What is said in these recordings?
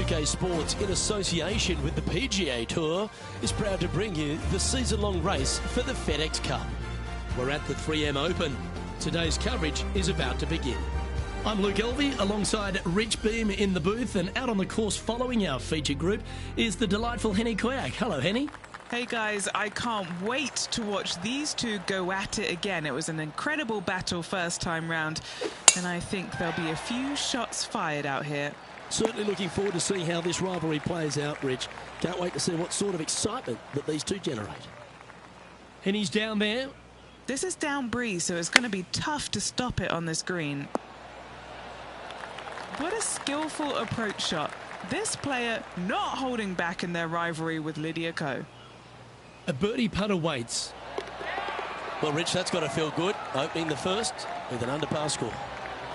UK Sports, in association with the PGA Tour, is proud to bring you the season-long race for the FedEx Cup. We're at the 3M Open. Today's coverage is about to begin. I'm Luke Elvey, alongside Rich Beam in the booth, and out on the course following our feature group is the delightful Henny Koyak. Hello, Henny. Hey guys, I can't wait to watch these two go at it again. It was an incredible battle first time round, and I think there'll be a few shots fired out here. Certainly looking forward to seeing how this rivalry plays out, Rich. Can't wait to see what sort of excitement that these two generate. Henny's down there. This is down breeze, so it's going to be tough to stop it on this green. What a skillful approach shot. This player not holding back in their rivalry with Lydia Ko. A birdie putt awaits. Well, Rich, that's got to feel good, opening the first with an underpass score.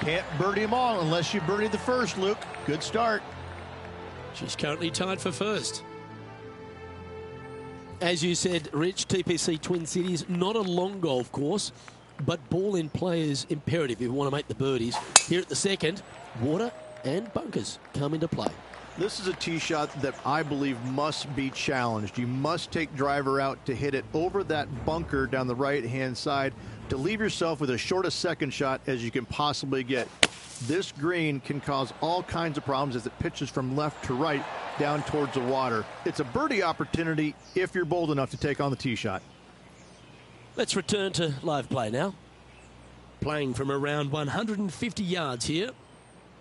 Can't birdie them all unless you birdie the first, Luke. Good start. She's currently tied for first. As you said, Rich, TPC Twin Cities, not a long golf course, but ball in play is imperative if you want to make the birdies. Here at the second, water and bunkers come into play. This is a tee shot that I believe must be challenged. You must take driver out to hit it over that bunker down the right-hand side to leave yourself with as short a second shot as you can possibly get. This green can cause all kinds of problems as it pitches from left to right down towards the water. It's a birdie opportunity if you're bold enough to take on the tee shot. Let's return to live play now. Playing from around 150 yards here.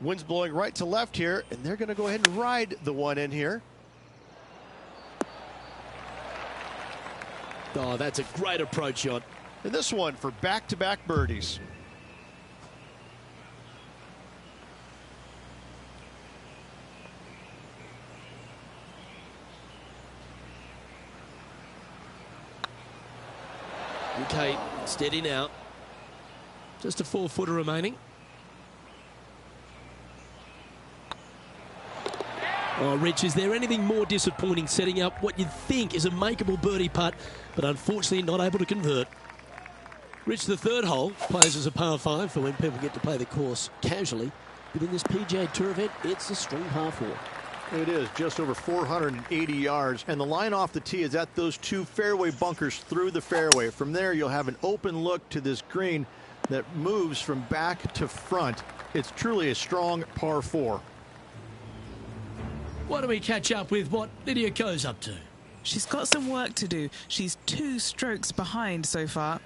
Wind's blowing right to left here, and they're going to go ahead and ride the one in here. Oh, that's a great approach shot. And this one for back-to-back birdies. Okay, steady now. Just a 4-footer remaining. Oh, Rich, is there anything more disappointing setting up what you'd think is a makeable birdie putt, but unfortunately not able to convert? Rich, the third hole plays as a par 5 for when people get to play the course casually. But in this PGA Tour event, it's a strong par 4. It is just over 480 yards, and the line off the tee is at those two fairway bunkers through the fairway. From there, you'll have an open look to this green that moves from back to front. It's truly a strong par 4. Why don't we catch up with what Lydia Ko's up to? She's got some work to do. She's 2 strokes behind so far.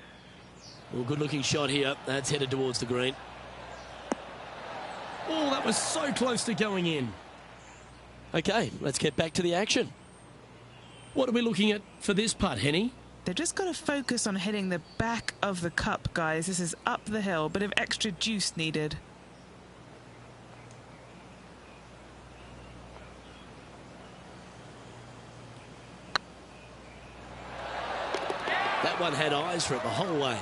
Well, good-looking shot here. That's headed towards the green. Oh, that was so close to going in. Okay, let's get back to the action. What are we looking at for this putt, Henny? They've just got to focus on hitting the back of the cup, guys. This is up the hill, bit of extra juice needed. That one had eyes for it the whole way.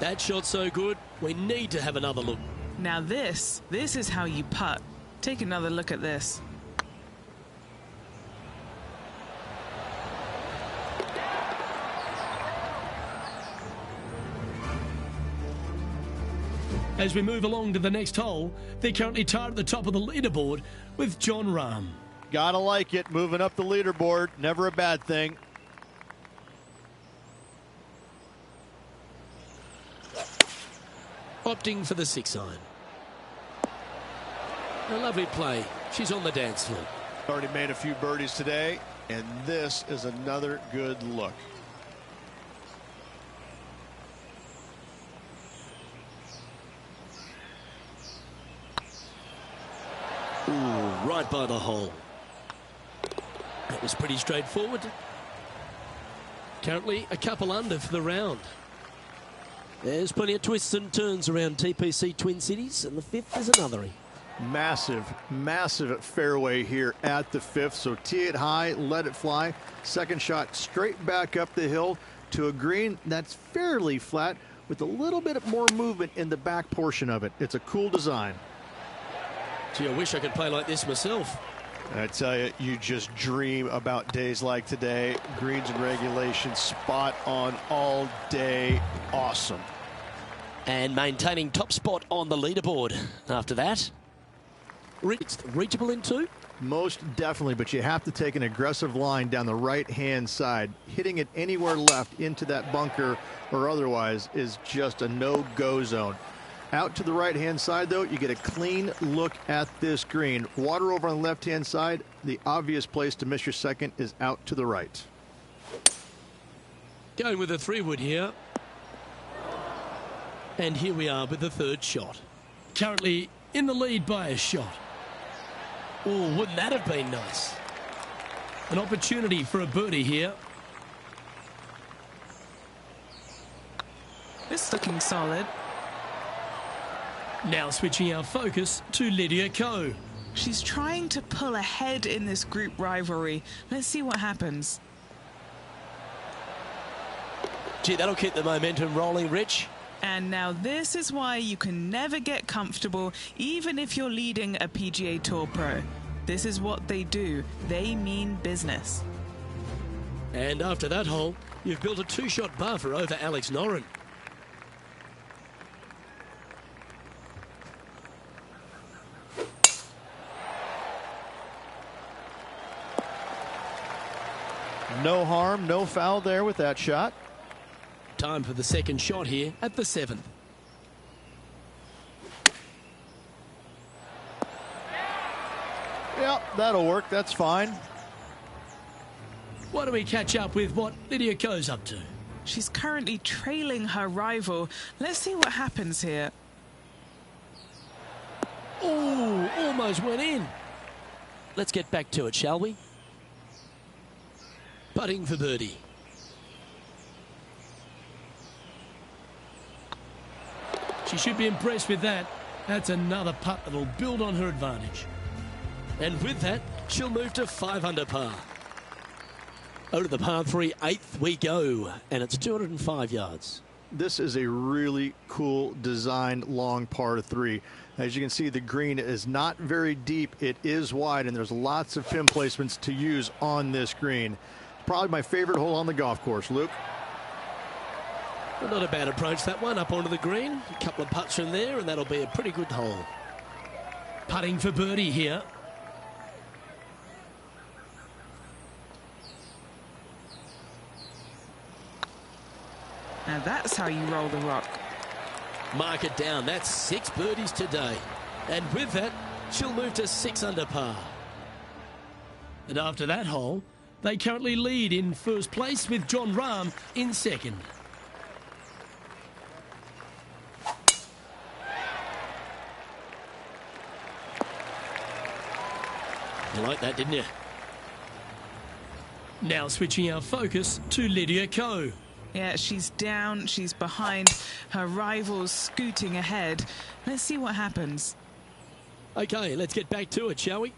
That shot's so good, we need to have another look. Now this is how you putt. Take another look at this. As we move along to the next hole, they're currently tied at the top of the leaderboard with John Rahm. Gotta like it, moving up the leaderboard, never a bad thing. Opting for the 6-iron. A lovely play. She's on the dance floor. Already made a few birdies today, and this is another good look. Ooh, right by the hole. That was pretty straightforward. Currently a couple under for the round. There's plenty of twists and turns around TPC Twin Cities, and the 5th is another. Massive, massive fairway here at the 5th, so tee it high, let it fly. Second shot straight back up the hill to a green that's fairly flat with a little bit more movement in the back portion of it. It's a cool design. Gee, I wish I could play like this myself. I tell you, you just dream about days like today. Greens and regulation, spot on all day. Awesome. And maintaining top spot on the leaderboard. After that, reachable in 2. Most definitely, but you have to take an aggressive line down the right-hand side. Hitting it anywhere left into that bunker or otherwise is just a no-go zone. Out to the right-hand side, though, you get a clean look at this green. Water over on the left-hand side. The obvious place to miss your second is out to the right. Going with a 3-wood here. And here we are with the third shot. Currently in the lead by a shot. Oh, wouldn't that have been nice? An opportunity for a birdie here. It's looking solid. Now switching our focus to Lydia Ko. She's trying to pull ahead in this group rivalry. Let's see what happens. Gee, that'll keep the momentum rolling, Rich. And now this is why you can never get comfortable, even if you're leading a PGA Tour pro. This is what they do. They mean business. And after that hole, you've built a 2-shot buffer over Alex Noren. No harm, no foul there with that shot. Time for the second shot here at the 7th. Yep, that'll work. That's fine. Why don't we catch up with what Lydia Ko's up to? She's currently trailing her rival. Let's see what happens here. Oh, almost went in. Let's get back to it, shall we? Putting for birdie. She should be impressed with that. That's another putt that'll build on her advantage. And with that, she'll move to 5 under par. Over to the par 3, 8th we go, and it's 205 yards. This is a really cool designed long par 3. As you can see, the green is not very deep. It is wide, and there's lots of pin placements to use on this green. Probably my favorite hole on the golf course, Luke. Well, not a bad approach, that one, up onto the green. A couple of putts from there, and that'll be a pretty good hole. Putting for birdie here. Now that's how you roll the rock. Mark it down. That's 6 birdies today. And with that, she'll move to 6 under par. And after that hole, they currently lead in first place with Jon Rahm in second. You like that, didn't you? Now switching our focus to Lydia Ko. Yeah, she's down, she's behind, her rival's scooting ahead. Let's see what happens. Okay, let's get back to it, shall we?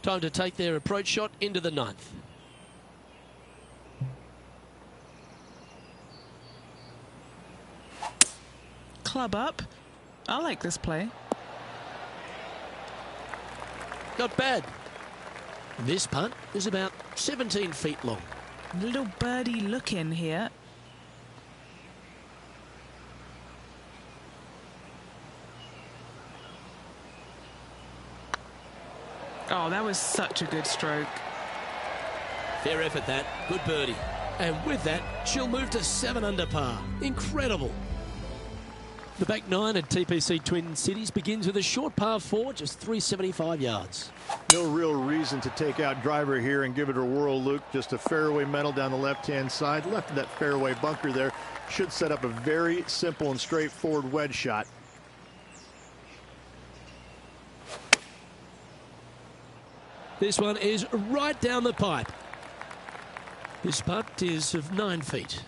Time to take their approach shot into the 9th. Club up. I like this play. Not bad. This putt is about 17 feet long. Little birdie look in here. Oh, that was such a good stroke. Fair effort that. Good birdie. And with that, she'll move to 7 under par. Incredible. The back 9 at TPC Twin Cities begins with a short par 4, just 375 yards. No real reason to take out driver here and give it a whirl, Luke. Just a fairway metal down the left-hand side. Left of that fairway bunker there should set up a very simple and straightforward wedge shot. This one is right down the pipe. This putt is of 9 feet.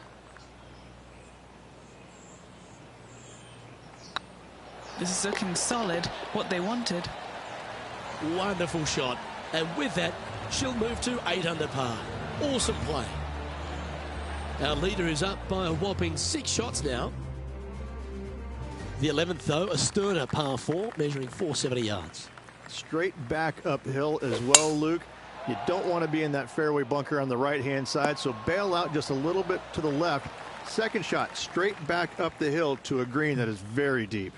This is looking solid, what they wanted. Wonderful shot. And with that, she'll move to 8 under par. Awesome play. Our leader is up by a whopping 6 shots now. The 11th, though, a sterner par 4, measuring 470 yards. Straight back uphill as well, Luke. You don't want to be in that fairway bunker on the right-hand side, so bail out just a little bit to the left. Second shot, straight back up the hill to a green that is very deep.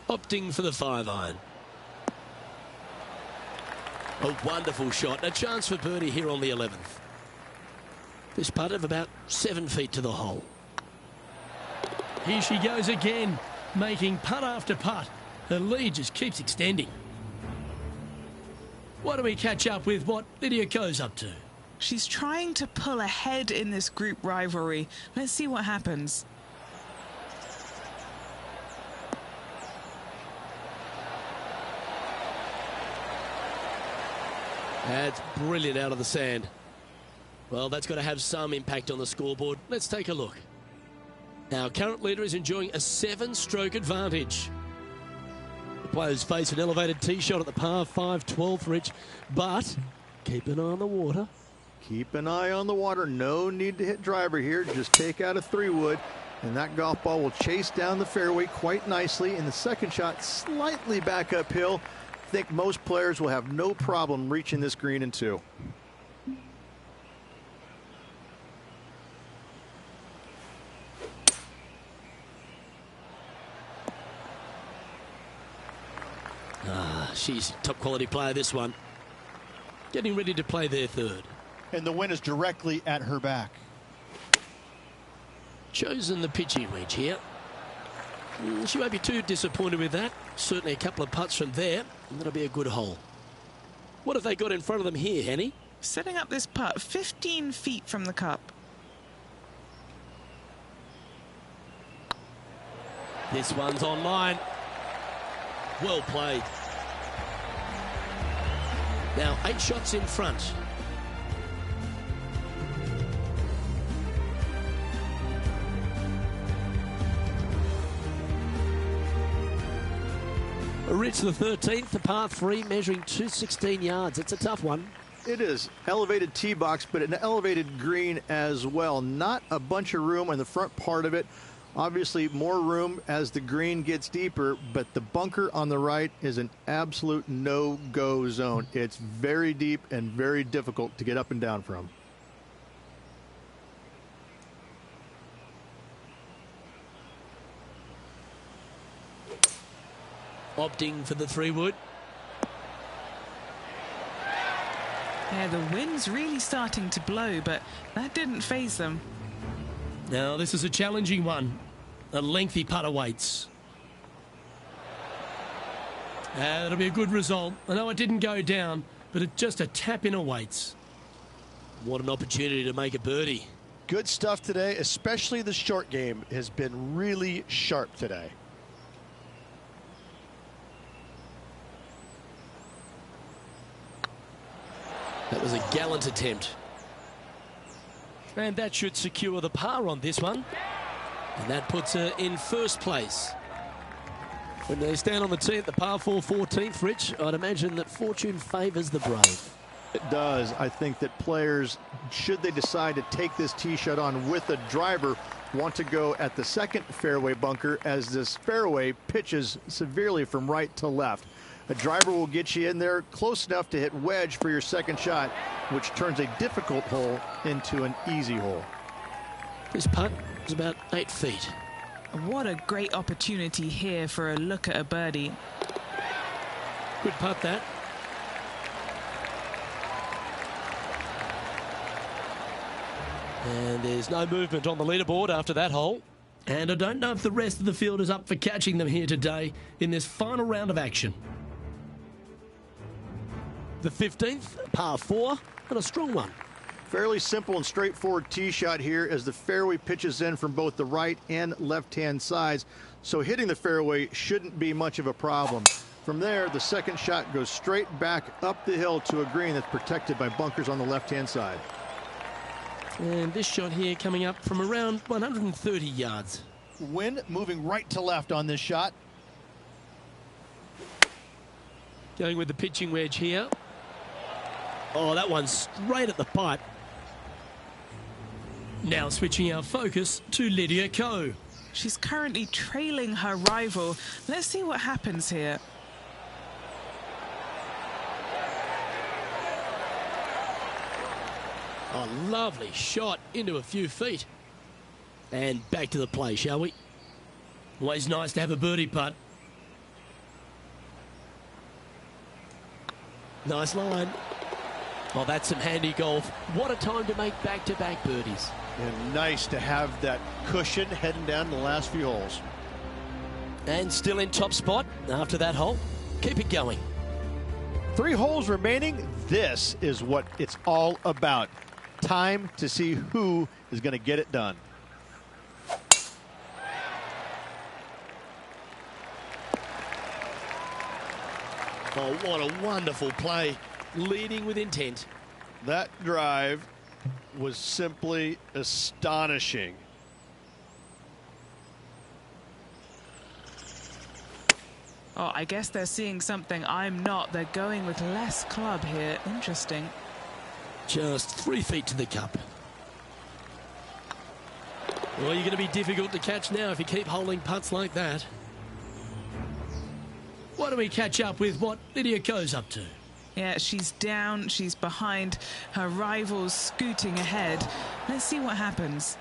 opting for the 5-iron. A wonderful shot, a chance for birdie here on the 11th. This putt of about 7 feet to the hole. Here she goes again, making putt after putt. Her lead just keeps extending. Why don't we catch up with what Lydia Ko's up to? She's trying to pull ahead in this group rivalry. Let's see what happens. That's brilliant out of the sand. Well, that's got to have some impact on the scoreboard. Let's take a look. Our current leader is enjoying a 7-stroke advantage. The players face an elevated tee shot at the par 5 12th, Rich, but keep an eye on the water. Keep an eye on the water. No need to hit driver here. Just take out a 3-wood, and that golf ball will chase down the fairway quite nicely. In the second shot, slightly back uphill. I think most players will have no problem reaching this green in 2. She's a top quality player, this one. Getting ready to play their 3rd. And the win is directly at her back. Chosen the pitching wedge here. She won't be too disappointed with that. Certainly a couple of putts from there, and that'll be a good hole. What have they got in front of them here, Henny? Setting up this putt 15 feet from the cup. This one's online. Well played. Now 8 shots in front. Rich, the 13th, the par 3, measuring 216 yards. It's a tough one. It is. Elevated tee box, but an elevated green as well. Not a bunch of room on the front part of it. Obviously, more room as the green gets deeper, but the bunker on the right is an absolute no-go zone. It's very deep and very difficult to get up and down from. Opting for the 3-wood. Yeah, the wind's really starting to blow, but that didn't faze them. Now, this is a challenging one. A lengthy putt awaits. That'll be a good result. I know it didn't go down, but it just a tap in awaits. What an opportunity to make a birdie. Good stuff today, especially the short game has been really sharp today. That was a gallant attempt. And that should secure the par on this one. And that puts her in first place. When they stand on the tee at the par 4 14th, Rich, I'd imagine that fortune favours the brave. It does. I think that players, should they decide to take this tee shot on with a driver, want to go at the second fairway bunker as this fairway pitches severely from right to left. A driver will get you in there close enough to hit wedge for your second shot, which turns a difficult hole into an easy hole. This putt is about 8 feet. What a great opportunity here for a look at a birdie. Good putt, that. And there's no movement on the leaderboard after that hole. And I don't know if the rest of the field is up for catching them here today in this final round of action. The 15th, par 4, and a strong one. Fairly simple and straightforward tee shot here as the fairway pitches in from both the right and left-hand sides. So hitting the fairway shouldn't be much of a problem. From there, the second shot goes straight back up the hill to a green that's protected by bunkers on the left-hand side. And this shot here coming up from around 130 yards. Wind moving right to left on this shot. Going with the pitching wedge here. Oh, that one's straight at the pipe. Now switching our focus to Lydia Ko. She's currently trailing her rival. Let's see what happens here. Oh, lovely shot into a few feet. And back to the play, shall we? Always nice to have a birdie putt. Nice line. Oh, that's some handy golf. What a time to make back-to-back birdies. And nice to have that cushion heading down the last few holes. And still in top spot after that hole. Keep it going. 3 holes remaining. This is what it's all about. Time to see who is going to get it done. Oh, what a wonderful play. Leading with intent. That drive was simply astonishing. Oh, I guess they're seeing something I'm not. They're going with less club here. Interesting. Just 3 feet to the cup. Well, you're going to be difficult to catch now if you keep holding putts like that. Why don't we catch up with what Lydia Ko's up to? Yeah, she's down, she's behind, her rivals scooting ahead. Let's see what happens.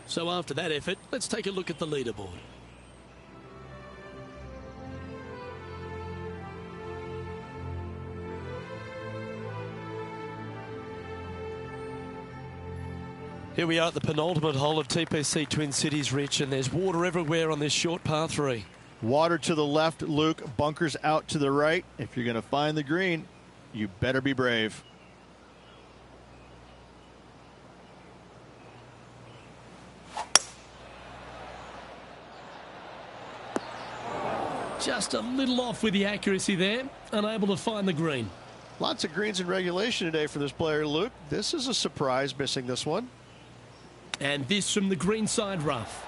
So after that effort, let's take a look at the leaderboard. Here we are at the penultimate hole of TPC Twin Cities, Rich, and there's water everywhere on this short par 3. Water to the left, Luke. Bunkers out to the right. If you're going to find the green, you better be brave. Just a little off with the accuracy there, unable to find the green. Lots of greens in regulation today for this player, Luke. This is a surprise, missing this one. And this from the greenside rough.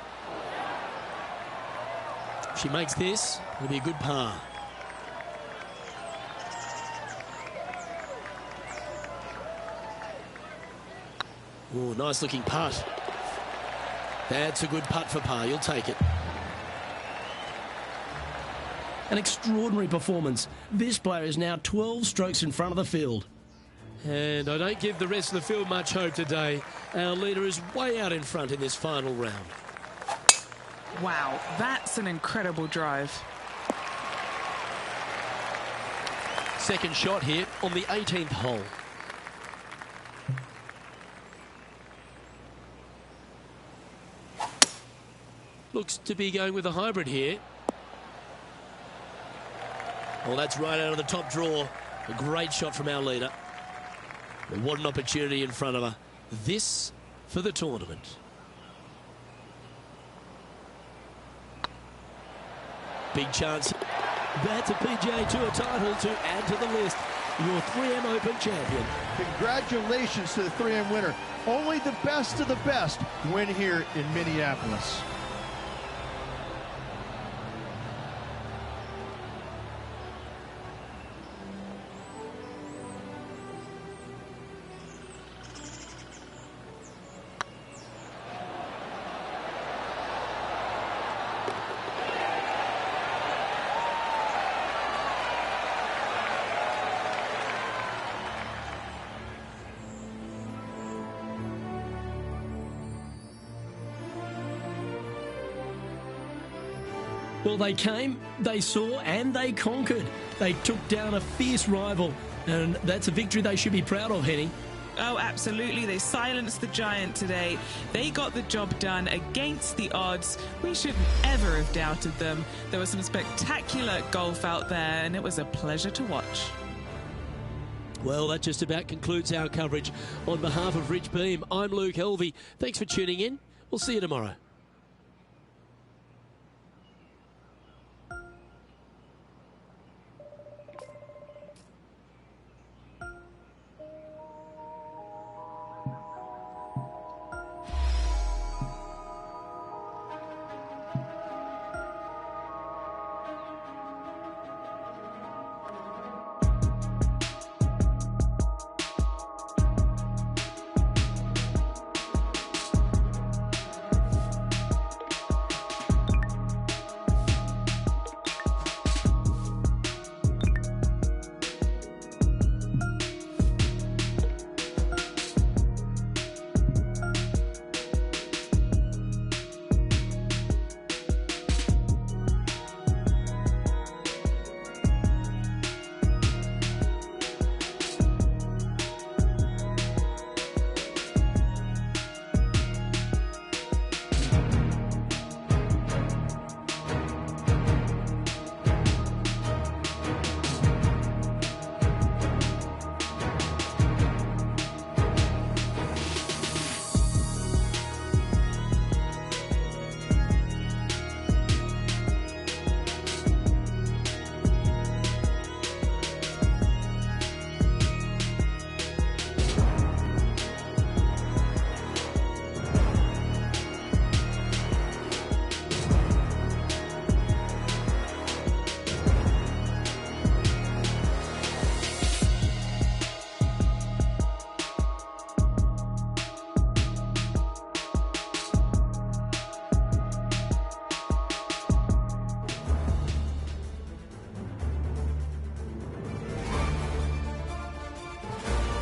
She makes this, it'll be a good par. Oh, nice looking putt. That's a good putt for par, you'll take it. An extraordinary performance. This player is now 12 strokes in front of the field. And I don't give the rest of the field much hope today. Our leader is way out in front in this final round. Wow, that's an incredible drive. Second shot here on the 18th hole. Looks to be going with a hybrid here. Well, that's right out of the top draw. A great shot from our leader. And what an opportunity in front of her. This for the tournament. Big chance. That's a PGA Tour title to add to the list. Your 3M Open champion. Congratulations to the 3M winner. Only the best of the best win here in Minneapolis. Well, they came, they saw, and they conquered. They took down a fierce rival, and that's a victory they should be proud of, Henny. Oh, absolutely. They silenced the giant today. They got the job done against the odds. We shouldn't ever have doubted them. There was some spectacular golf out there, and it was a pleasure to watch. Well, that just about concludes our coverage. On behalf of Rich Beam, I'm Luke Helvey. Thanks for tuning in. We'll see you tomorrow.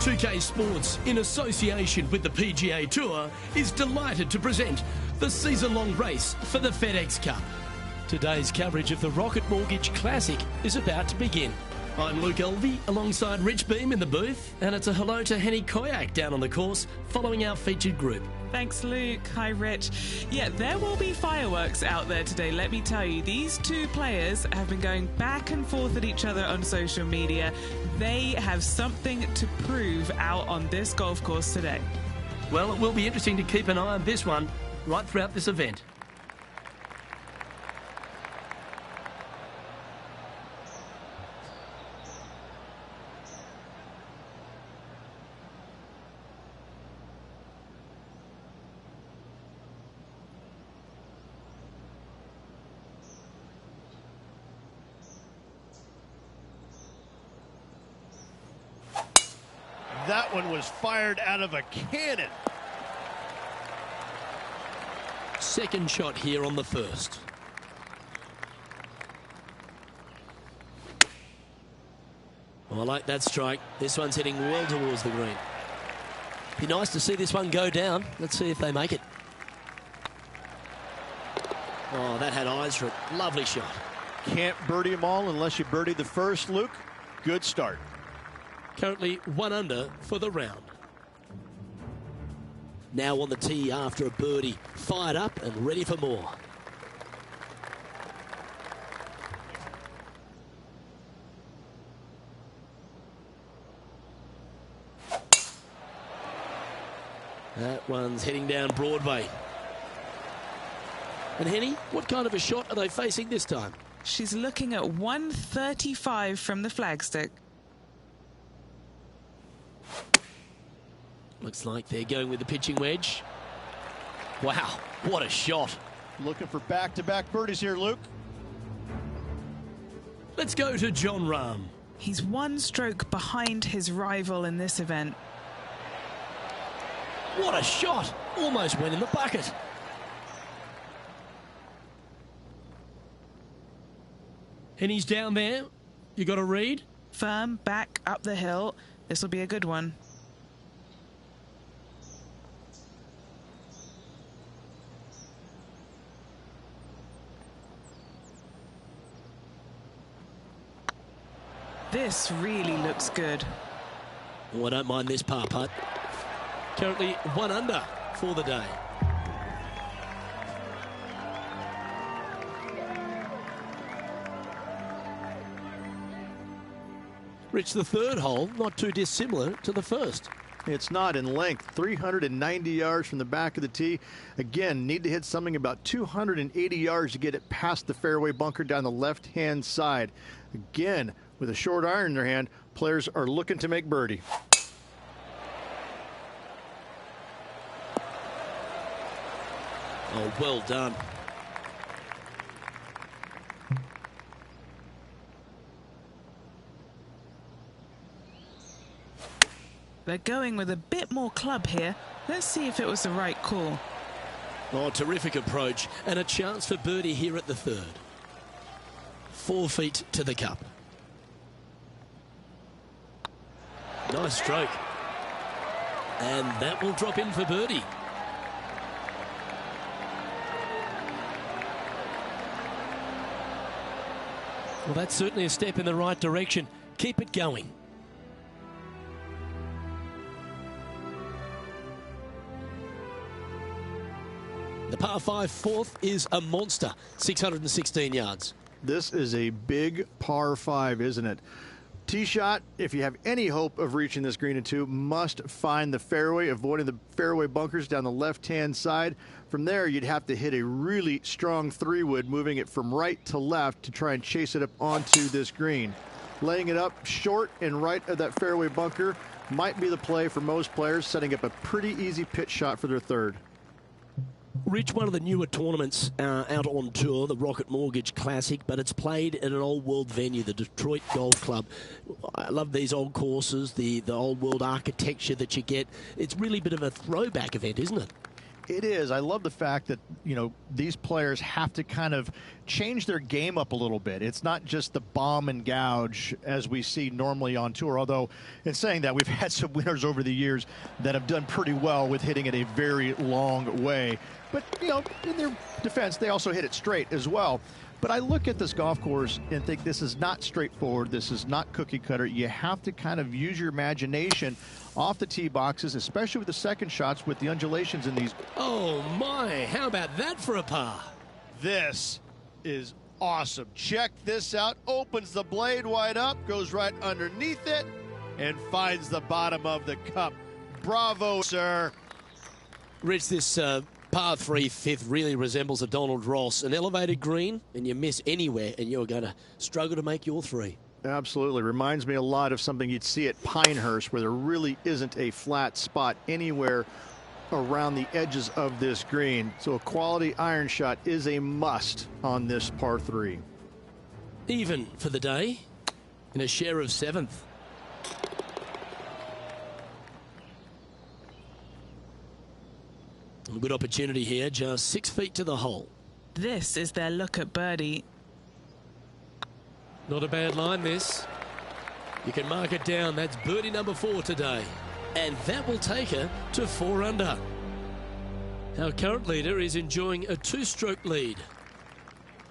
2K Sports, in association with the PGA Tour, is delighted to present the season-long race for the FedEx Cup. Today's coverage of the Rocket Mortgage Classic is about to begin. I'm Luke Elvey, alongside Rich Beam in the booth, and it's a hello to Henny Koyak down on the course, following our featured group. Thanks, Luke. Hi, Rich. Yeah, there will be fireworks out there today, let me tell you. These two players have been going back and forth at each other on social media. They have something to prove out on this golf course today. Well, it will be interesting to keep an eye on this one right throughout this event. That one was fired out of a cannon. Second shot here on the first. Oh, I like that strike. This one's heading well towards the green. Be nice to see this one go down. Let's see if they make it. Oh, that had eyes for it. Lovely shot. Can't birdie them all unless you birdie the first, Luke. Good start. Currently 1 under for the round. Now on the tee after a birdie. Fired up and ready for more. That one's heading down Broadway. And Henny, what kind of a shot are they facing this time? She's looking at 135 from the flagstick. Looks like they're going with the pitching wedge. Wow, what a shot. Looking for back-to-back birdies here, Luke. Let's go to John Rahm. He's 1 stroke behind his rival in this event. What a shot. Almost went in the bucket. And he's down there. You got a read? Firm, back up the hill. This will be a good one. This really looks good. Oh, I don't mind this par putt. Currently 1 under for the day. Rich, the third hole, not too dissimilar to the first. It's not in length. 390 yards from the back of the tee. Again, need to hit something about 280 yards to get it past the fairway bunker down the left-hand side. Again, with a short iron in their hand, players are looking to make birdie. Oh, well done. They're going with a bit more club here. Let's see if it was the right call. Oh, terrific approach, and a chance for birdie here at the third. 4 feet to the cup. Nice stroke. And that will drop in for birdie. Well, that's certainly a step in the right direction. Keep it going. The par 5 fourth is a monster, 616 yards. This is a big par 5, isn't it? Tee shot, if you have any hope of reaching this green in 2, must find the fairway, avoiding the fairway bunkers down the left-hand side. From there, you'd have to hit a really strong 3-wood, moving it from right to left to try and chase it up onto this green. Laying it up short and right of that fairway bunker might be the play for most players, setting up a pretty easy pitch shot for their third. Rich, one of the newer tournaments out on tour, the Rocket Mortgage Classic, but it's played at an old world venue, the Detroit Golf Club. I love these old courses, the old world architecture that you get. It's really a bit of a throwback event, isn't it? It is. I love the fact that, these players have to kind of change their game up a little bit. It's not just the bomb and gouge as we see normally on tour, although in saying that, we've had some winners over the years that have done pretty well with hitting it a very long way. But, in their defense, they also hit it straight as well. But I look at this golf course and think this is not straightforward. This is not cookie cutter. You have to kind of use your imagination off the tee boxes, especially with the second shots with the undulations in these. Oh my, how about that for a par? This is awesome. Check this out. Opens the blade wide up, goes right underneath it, and finds the bottom of the cup. Bravo, sir. Rich, this par 3 fifth really resembles a Donald Ross, an elevated green, and you miss anywhere, and you're going to struggle to make your 3. Absolutely. Reminds me a lot of something you'd see at Pinehurst, where there really isn't a flat spot anywhere around the edges of this green. So a quality iron shot is a must on this par 3. Even for the day, in a share of 7th. A good opportunity here, just 6 feet to the hole. This is their look at birdie. Not a bad line, this. You can mark it down. That's birdie number 4 today. And that will take her to 4 under. Our current leader is enjoying a 2-stroke lead.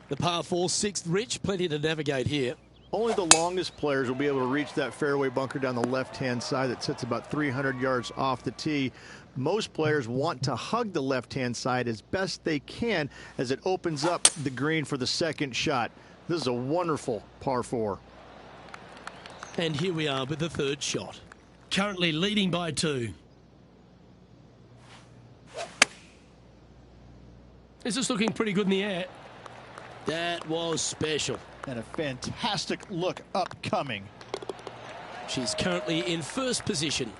The par 4 6th, Rich, plenty to navigate here. Only the longest players will be able to reach that fairway bunker down the left-hand side that sits about 300 yards off the tee. Most players want to hug the left-hand side as best they can as it opens up the green for the second shot. This is a wonderful par 4. And here we are with the 3rd shot. Currently leading by 2. This is looking pretty good in the air. That was special. And a fantastic look upcoming. She's currently in 1st position.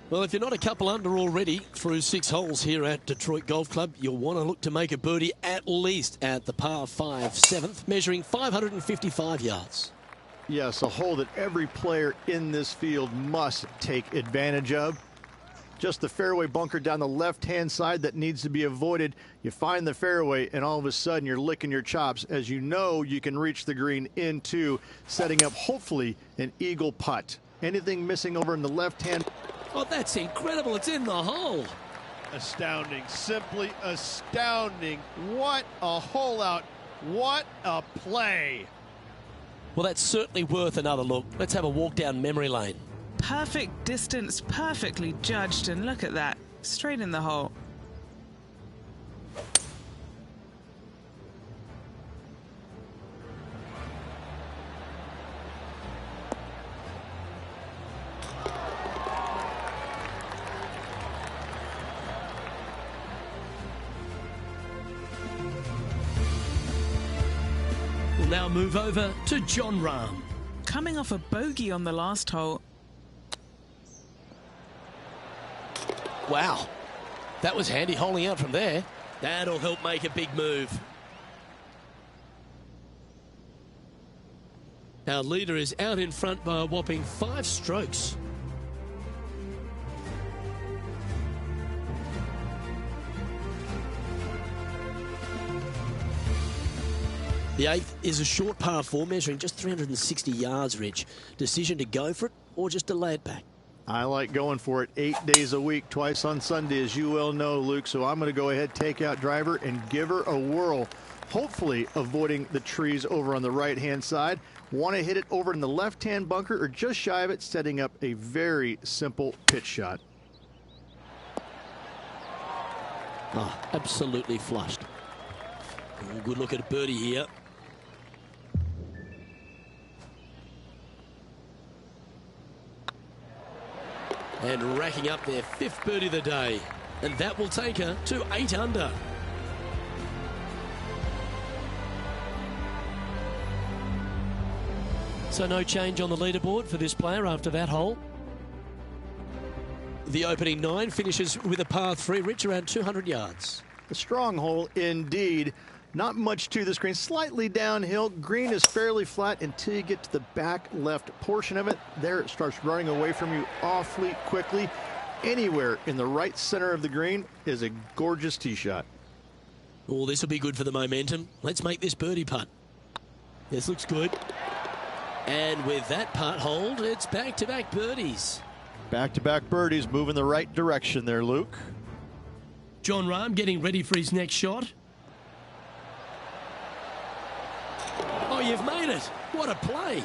Well, if you're not a couple under already through 6 holes here at Detroit Golf Club, you'll want to look to make a birdie at least at the par 5 7th, measuring 555 yards. Yes, a hole that every player in this field must take advantage of. Just the fairway bunker down the left-hand side that needs to be avoided. You find the fairway, and all of a sudden you're licking your chops as you know you can reach the green into, setting up hopefully an eagle putt. Anything missing over in the left-hand? Oh, that's incredible. It's in the hole. Astounding. Simply astounding. What a hole out. What a play. Well, that's certainly worth another look. Let's have a walk down memory lane. Perfect distance, perfectly judged, and look at that. Straight in the hole. We'll now move over to Jon Rahm. Coming off a bogey on the last hole. Wow, that was handy holing out from there. That'll help make a big move. Our leader is out in front by a whopping 5 strokes. The 8th is a short par 4 measuring just 360 yards, Rich. Decision to go for it or just delay it back? I like going for it 8 days a week, twice on Sunday, as you well know, Luke. So I'm going to go ahead, take out driver, and give her a whirl. Hopefully avoiding the trees over on the right-hand side. Want to hit it over in the left-hand bunker or just shy of it, setting up a very simple pitch shot. Oh, absolutely flushed. Oh, good look at a birdie here. And racking up their 5th birdie of the day. And that will take her to 8 under. So no change on the leaderboard for this player after that hole. The opening 9 finishes with a par 3, Rich, around 200 yards. A strong hole indeed. Not much to this green, slightly downhill. Green is fairly flat until you get to the back left portion of it. There it starts running away from you awfully quickly. Anywhere in the right center of the green is a gorgeous tee shot. Oh, this will be good for the momentum. Let's make this birdie putt. This looks good. And with that putt hold, it's back-to-back birdies. Back-to-back birdies, moving the right direction there, Luke. Jon Rahm getting ready for his next shot. Oh, you've made it. What a play.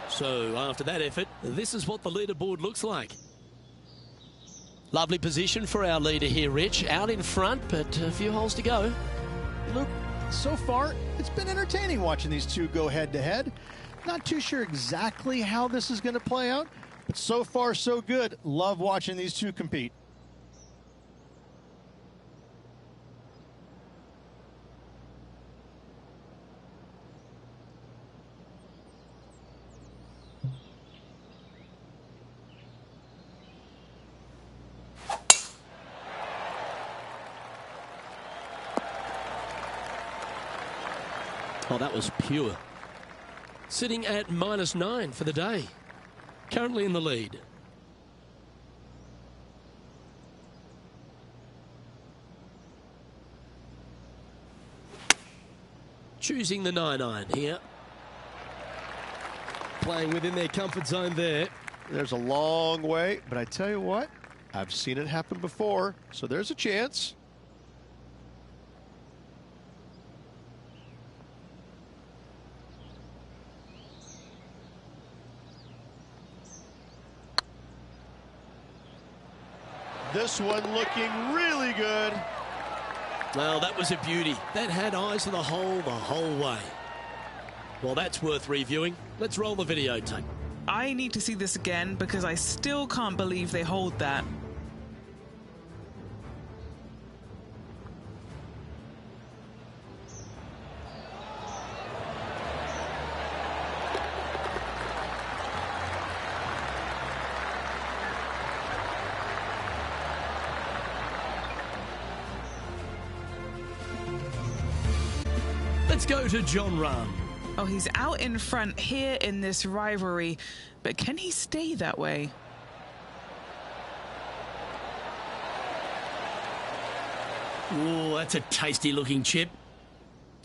So after that effort, this is what the leaderboard looks like. Lovely position for our leader here, Rich. Out in front, but a few holes to go. Luke, so far, it's been entertaining watching these two go head-to-head. Not too sure exactly how this is going to play out, but so far, so good. Love watching these two compete. Oh, that was pure. Sitting at -9 for the day. Currently in the lead. Choosing the 9-iron here. Playing within their comfort zone there. There's a long way, but I tell you what, I've seen it happen before, so there's a chance. This one looking really good. Well, that was a beauty. That had eyes for the whole way. Well, that's worth reviewing. Let's roll the videotape. I need to see this again because I still can't believe they hold that. Let's go to Jon Rahm. Oh, he's out in front here in this rivalry, but can he stay that way? Oh, that's a tasty looking chip.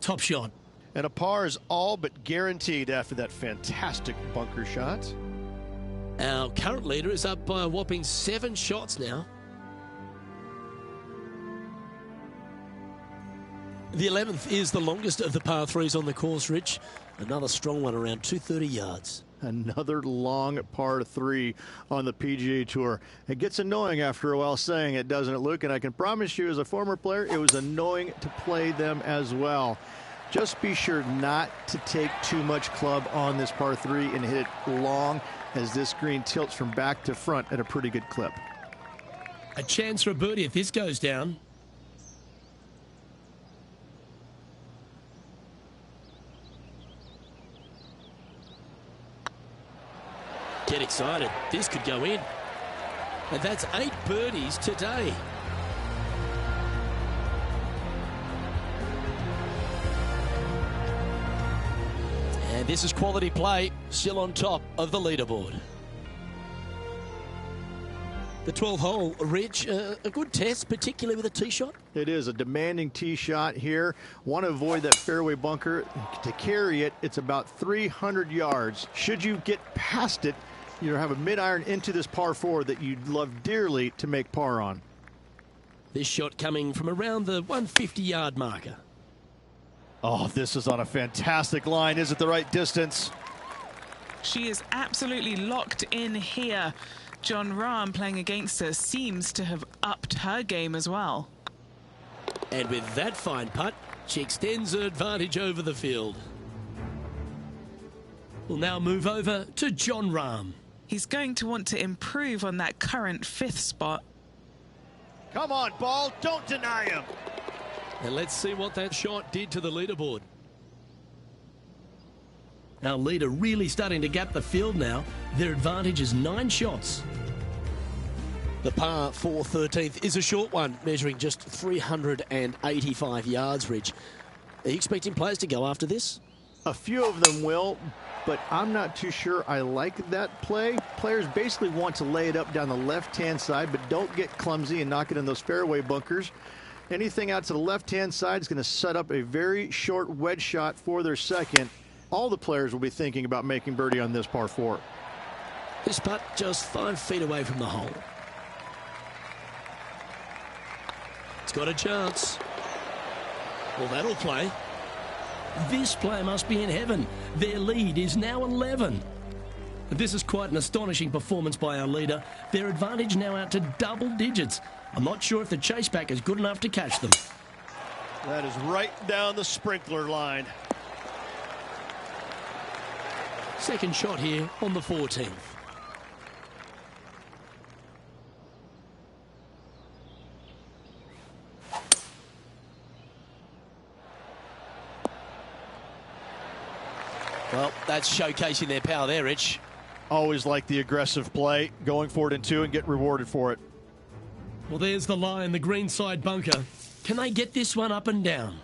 Top shot. And a par is all but guaranteed after that fantastic bunker shot. Our current leader is up by a whopping 7 shots now. The 11th is the longest of the par 3s on the course, Rich. Another strong one around 230 yards. Another long par 3 on the PGA Tour. It gets annoying after a while saying it, doesn't it, Luke? And I can promise you as a former player, it was annoying to play them as well. Just be sure not to take too much club on this par 3 and hit it long, as this green tilts from back to front at a pretty good clip. A chance for a birdie if this goes down. Get excited. This could go in. And that's 8 birdies today. And this is quality play, still on top of the leaderboard. The 12th hole, Rich, a good test, particularly with a tee shot. It is a demanding tee shot here. Want to avoid that fairway bunker. To carry it, it's about 300 yards. Should you get past it, you have a mid-iron into this par 4 that you'd love dearly to make par on. This shot coming from around the 150-yard marker. Oh, this is on a fantastic line. Is it the right distance? She is absolutely locked in here. Jon Rahm playing against her seems to have upped her game as well. And with that fine putt, she extends her advantage over the field. We'll now move over to Jon Rahm. He's going to want to improve on that current 5th spot. Come on, ball. Don't deny him. And let's see what that shot did to the leaderboard. Our leader really starting to gap the field now. Their advantage is 9 shots. The par 4 13th is a short one, measuring just 385 yards, Ridge. Are you expecting players to go after this? A few of them will, but I'm not too sure I like that play. Players basically want to lay it up down the left-hand side, but don't get clumsy and knock it in those fairway bunkers. Anything out to the left-hand side is going to set up a very short wedge shot for their second. All the players will be thinking about making birdie on this par 4. This putt just 5 feet away from the hole. It's got a chance. Well, that'll play. This player must be in heaven. Their lead is now 11. This is quite an astonishing performance by our leader. Their advantage now out to double digits. I'm not sure if the chase back is good enough to catch them. That is right down the sprinkler line. Second shot here on the 14th. Well, that's showcasing their power there, Rich. Always like the aggressive play, going for it in 2 and get rewarded for it. Well, there's the line, the green side bunker. Can they get this one up and down?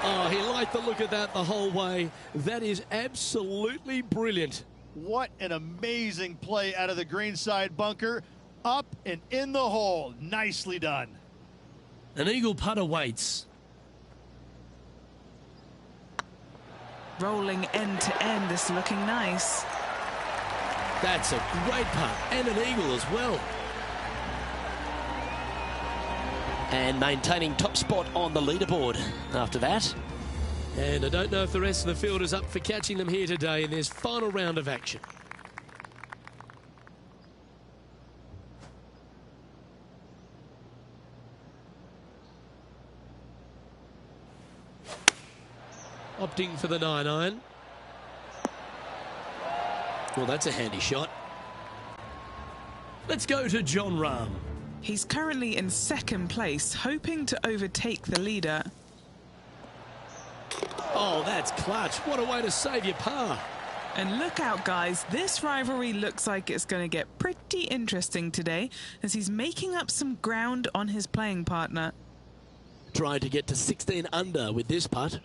Oh, he liked the look of that the whole way. That is absolutely brilliant. What an amazing play out of the green side bunker. Up and in the hole. Nicely done. An eagle putt awaits. Rolling end to end, this looking nice. That's a great putt and an eagle as well. And maintaining top spot on the leaderboard after that. And I don't know if the rest of the field is up for catching them here today in this final round of action. Opting for the 9-iron. Well, that's a handy shot. Let's go to Jon Rahm. He's currently in second place, hoping to overtake the leader. Oh, that's clutch. What a way to save your par. And look out, guys. This rivalry looks like it's going to get pretty interesting today as he's making up some ground on his playing partner. Trying to get to 16 under with this putt.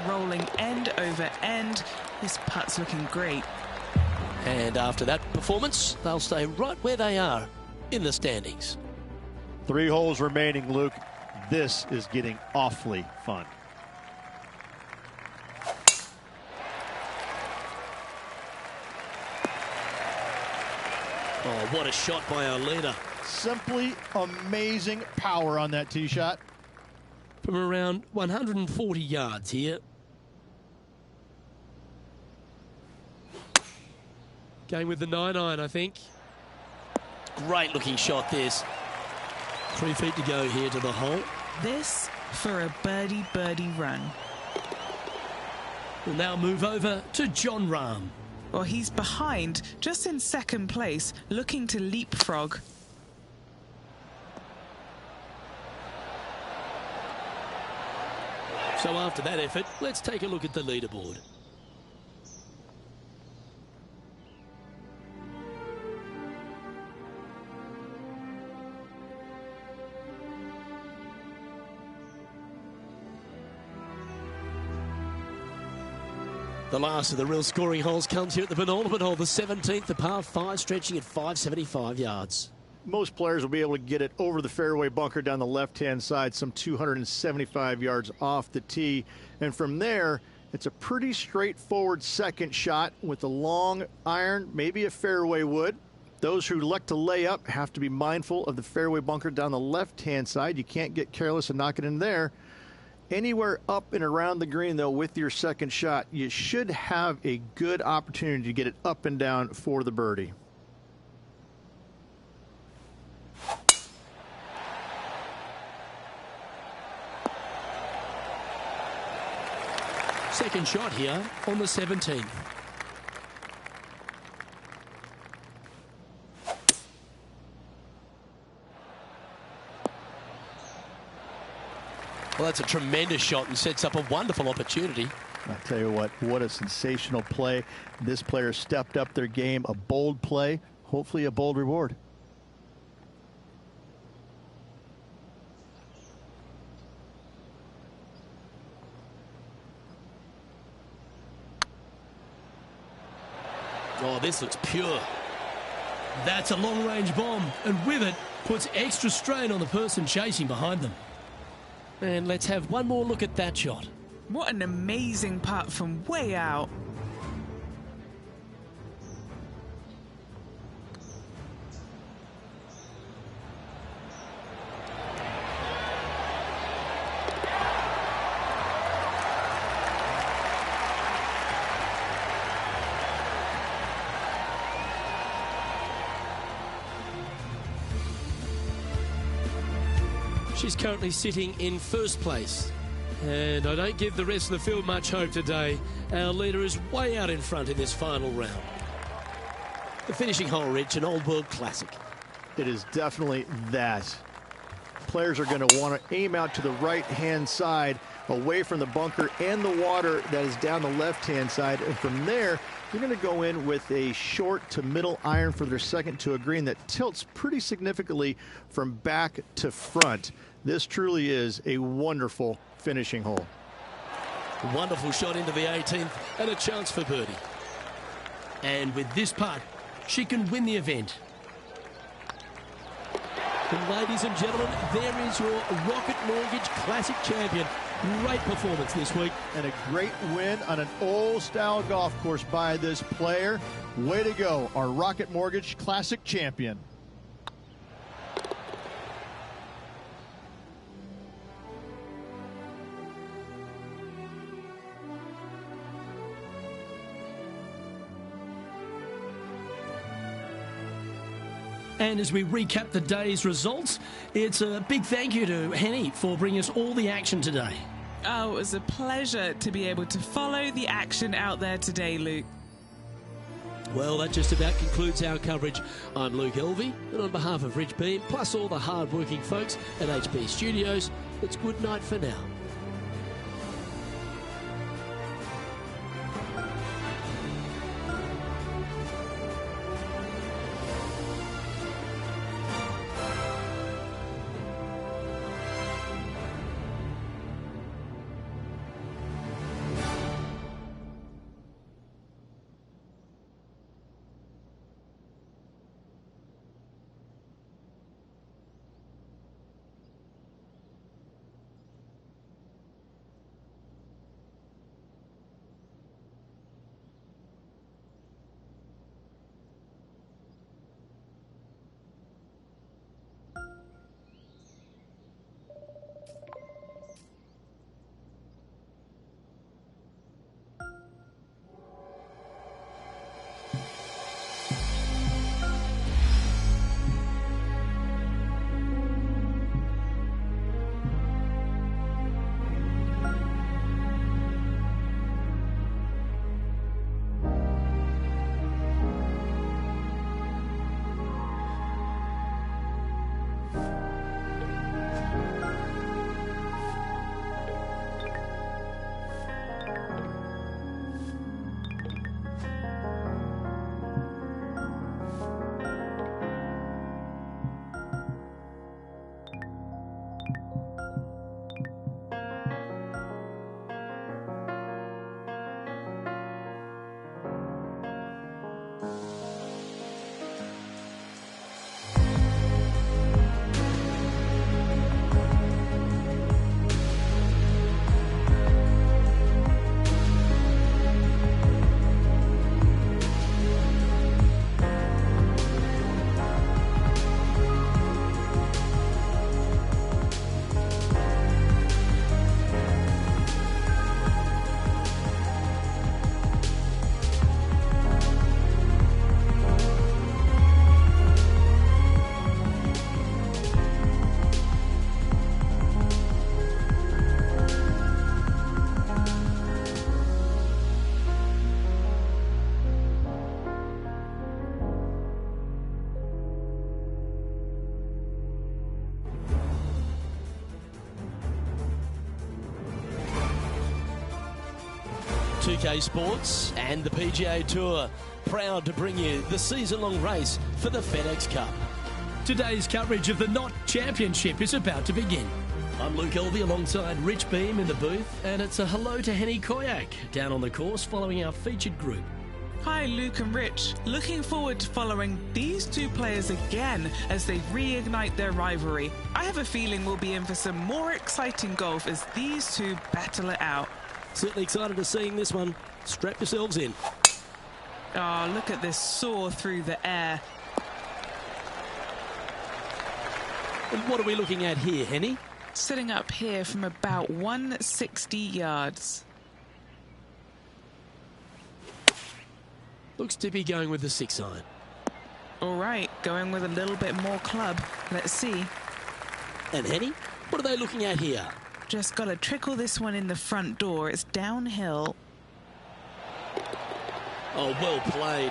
Rolling end over end. This putt's looking great. And after that performance, they'll stay right where they are in the standings. 3 holes remaining, Luke. This is getting awfully fun. Oh, what a shot by our leader. Simply amazing power on that tee shot. From around 140 yards here. Going with the 9-iron, I think. Great looking shot, this. 3 feet to go here to the hole. This for a birdie run. We'll now move over to Jon Rahm. Well, he's behind, just in second place, looking to leapfrog. So after that effort, let's take a look at the leaderboard. The last of the real scoring holes comes here at the penultimate hole, the 17th, the par 5, stretching at 575 yards. Most players will be able to get it over the fairway bunker down the left-hand side, some 275 yards off the tee. And from there, it's a pretty straightforward second shot with a long iron, maybe a fairway wood. Those who like to lay up have to be mindful of the fairway bunker down the left-hand side. You can't get careless and knock it in there. Anywhere up and around the green, though, with your second shot, you should have a good opportunity to get it up and down for the birdie. Second shot here on the 17th. Well, that's a tremendous shot and sets up a wonderful opportunity. I tell you what a sensational play. This player stepped up their game, a bold play, hopefully a bold reward. Oh, this looks pure. That's a long-range bomb, and with it, puts extra strain on the person chasing behind them. And let's have one more look at that shot. What an amazing putt from way out. She's currently sitting in first place. And I don't give the rest of the field much hope today. Our leader is way out in front in this final round. The finishing hole, Rich, an old world classic. It is definitely that. Players are going to want to aim out to the right-hand side, away from the bunker and the water that is down the left-hand side. And from there, they're going to go in with a short to middle iron for their second to a green that tilts pretty significantly from back to front. This truly is a wonderful finishing hole. Wonderful shot into the 18th and a chance for birdie. And with this putt, she can win the event. And ladies and gentlemen, there is your Rocket Mortgage Classic champion. Great performance this week. And a great win on an old-style golf course by this player. Way to go, our Rocket Mortgage Classic champion. And as we recap the day's results, it's a big thank you to Henny for bringing us all the action today. Oh, it was a pleasure to be able to follow the action out there today, Luke. Well, that just about concludes our coverage. I'm Luke Elvey, and on behalf of Rich Beam, plus all the hard-working folks at HB Studios, it's good night for now. 2K Sports and the PGA Tour, proud to bring you the season-long race for the FedEx Cup. Today's coverage of the Knot Championship is about to begin. I'm Luke Elvey alongside Rich Beam in the booth, and it's a hello to Henny Koyak down on the course following our featured group. Hi, Luke and Rich. Looking forward to following these two players again as they reignite their rivalry. I have a feeling we'll be in for some more exciting golf as these two battle it out. Certainly excited to seeing this one. Strap yourselves in. Oh, look at this soar through the air. And what are we looking at here, Henny? Sitting up here from about 160 yards. Looks to be going with the 6-iron. All right, going with a little bit more club. Let's see. And Henny, what are they looking at here? Just got to trickle this one in the front door. It's downhill. Oh, well played.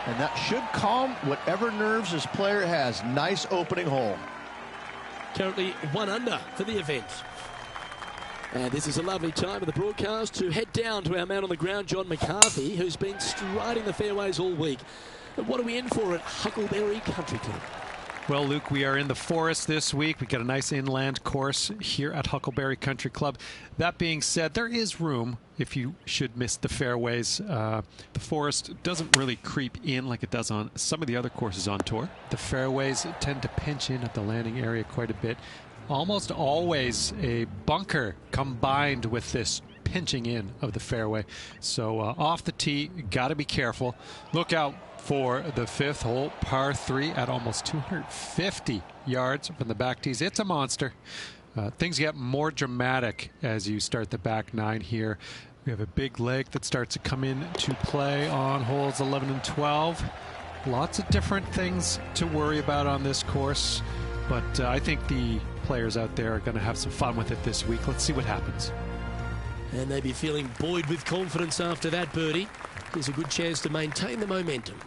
And that should calm whatever nerves this player has. Nice opening hole. Currently 1 under for the event. And this is a lovely time of the broadcast to head down to our man on the ground, John McCarthy, who's been striding the fairways all week. And what are we in for at Huckleberry Country Club? Well, Luke, we are in the forest this week. We've got a nice inland course here at Huckleberry Country Club. That being said, there is room if you should miss the fairways. The forest doesn't really creep in like it does on some of the other courses on tour. The fairways tend to pinch in at the landing area quite a bit. Almost always a bunker combined with this pinching in of the fairway. So off the tee, got to be careful. Look out for the 5th hole, par 3 at almost 250 yards from the back tees. It's a monster. Things get more dramatic as you start the back 9 here. We have a big lake that starts to come in to play on holes 11 and 12. Lots of different things to worry about on this course, but I think the players out there are going to have some fun with it this week. Let's see what happens. And they'll be feeling buoyed with confidence after that birdie. There's a good chance to maintain the momentum.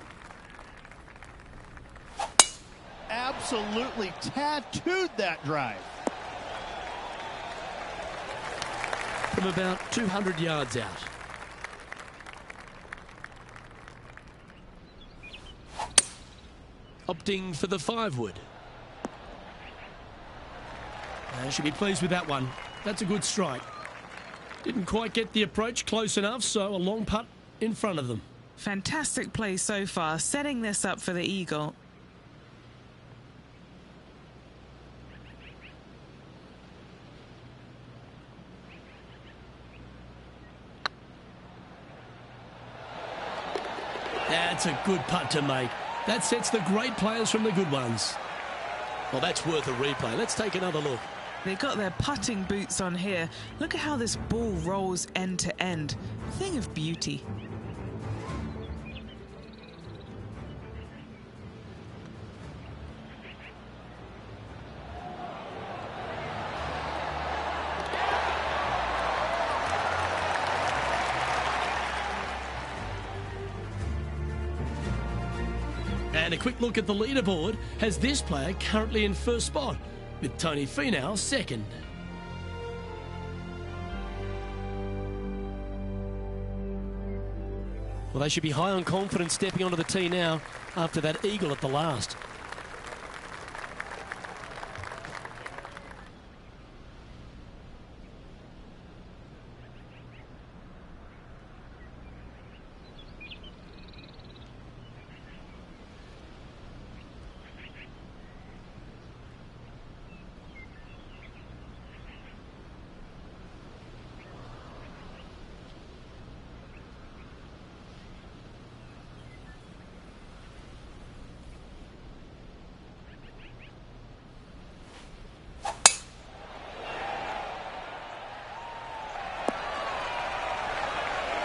Absolutely tattooed that drive. From about 200 yards out. Opting for the 5-wood. Should be pleased with that one. That's a good strike. Didn't quite get the approach close enough, so a long putt in front of them. Fantastic play so far, setting this up for the eagle. That's a good putt to make. That sets the great players from the good ones. Well, that's worth a replay. Let's take another look. They got their putting boots on here. Look at how this ball rolls end to end. Thing of beauty. And a quick look at the leaderboard has this player currently in first spot, with Tony Finau second. Well, they should be high on confidence stepping onto the tee now after that eagle at the last.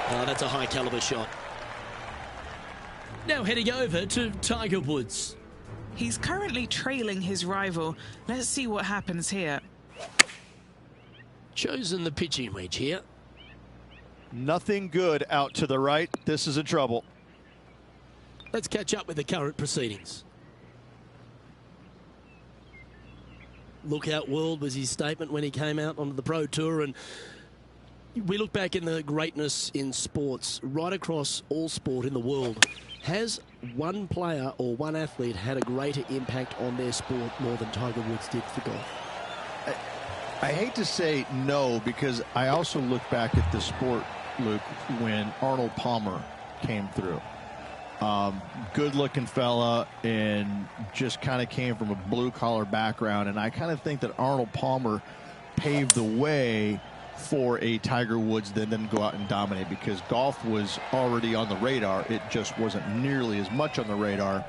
Oh, that's a high caliber shot. Now heading over to Tiger Woods. He's currently trailing his rival. Let's see what happens here. Chosen the pitching wedge here. Nothing good out to the right. This is in trouble. Let's catch up with the current proceedings. Look out world was his statement when he came out onto the Pro Tour, and We look back in the greatness in sports, right across all sport in the world. Has one player or one athlete had a greater impact on their sport more than Tiger Woods did for golf? I hate to say no, because I also look back at the sport, Luke, when Arnold Palmer came through. Good-looking fella and just kind of came from a blue-collar background. And I kind of think that Arnold Palmer paved the way for a Tiger Woods that then go out and dominate, because golf was already on the radar. It just wasn't nearly as much on the radar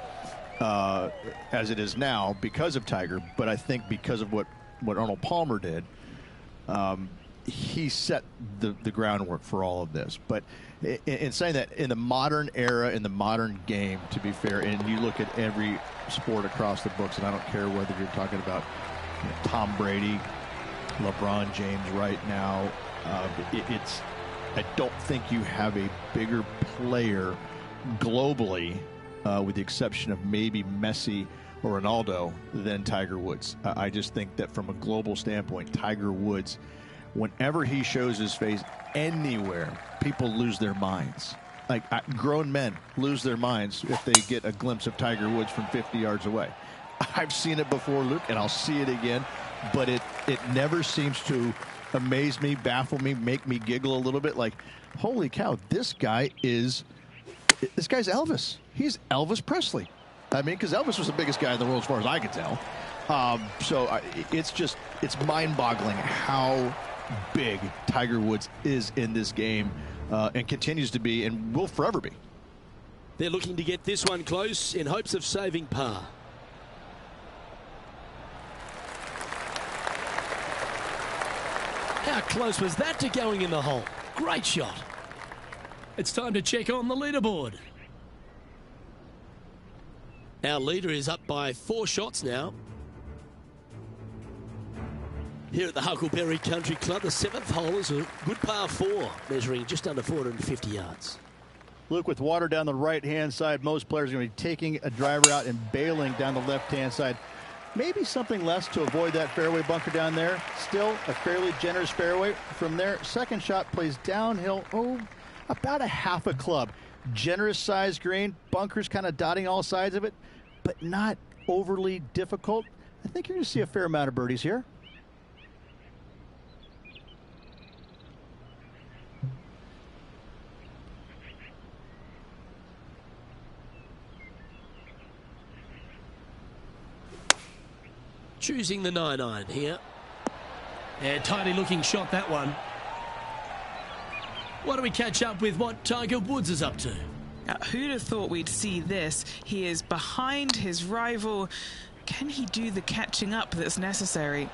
as it is now because of Tiger. But I think because of what Arnold Palmer did, he set the groundwork for all of this. But in saying that, in the modern era, in the modern game, to be fair, and you look at every sport across the books, and I don't care whether you're talking about Tom Brady, LeBron James right now, I don't think you have a bigger player globally, with the exception of maybe Messi or Ronaldo, than Tiger Woods. I just think that from a global standpoint, Tiger Woods, whenever he shows his face anywhere, people lose their minds. Like, grown men lose their minds if they get a glimpse of Tiger Woods from 50 yards away. I've seen it before, Luke, and I'll see it again, but it never seems to amaze me, baffle me, make me giggle a little bit. Like, holy cow, this guy's Elvis. He's Elvis Presley. I mean, because Elvis was the biggest guy in the world as far as I can tell. It's mind-boggling how big Tiger Woods is in this game, and continues to be, and will forever be. They're looking to get this one close in hopes of saving par. How close was that to going in the hole? Great shot. It's time to check on the leaderboard. Our leader is up by 4 shots now. Here at the Huckleberry Country Club, the 7th hole is a good par 4, measuring just under 450 yards. Luke, with water down the right-hand side, most players are going to be taking a driver out and bailing down the left-hand side. Maybe something less to avoid that fairway bunker down there. Still a fairly generous fairway. From there, second shot plays downhill, about a half a club. Generous sized green, bunkers kind of dotting all sides of it, but not overly difficult. I think you're going to see a fair amount of birdies here. Choosing the 9-iron here. And tiny looking shot, that one. Why don't we catch up with what Tiger Woods is up to? Who'd have thought we'd see this? He is behind his rival. Can he do the catching up that's necessary?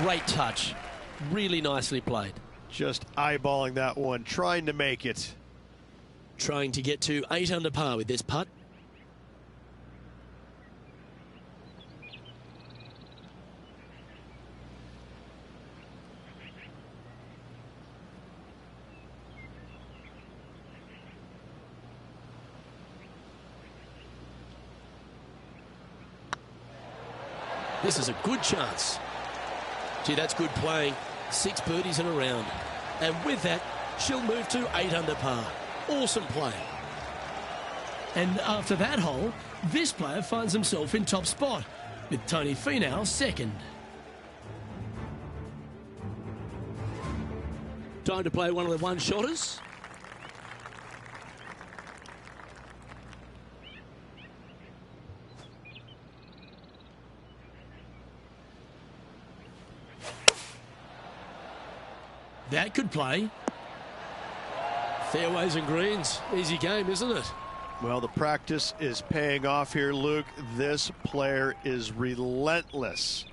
Great touch. Really nicely played. Just eyeballing that one, trying to make it. Trying to get to 8 under par with this putt. This is a good chance. Gee, that's good playing. 6 birdies in a round. And with that, she'll move to 8 under par. Awesome play. And after that hole, this player finds himself in top spot, with Tony Finau second. Time to play one of the one-shotters. That could play. Fairways and greens. Easy game, isn't it? Well, the practice is paying off here, Luke. This player is relentless.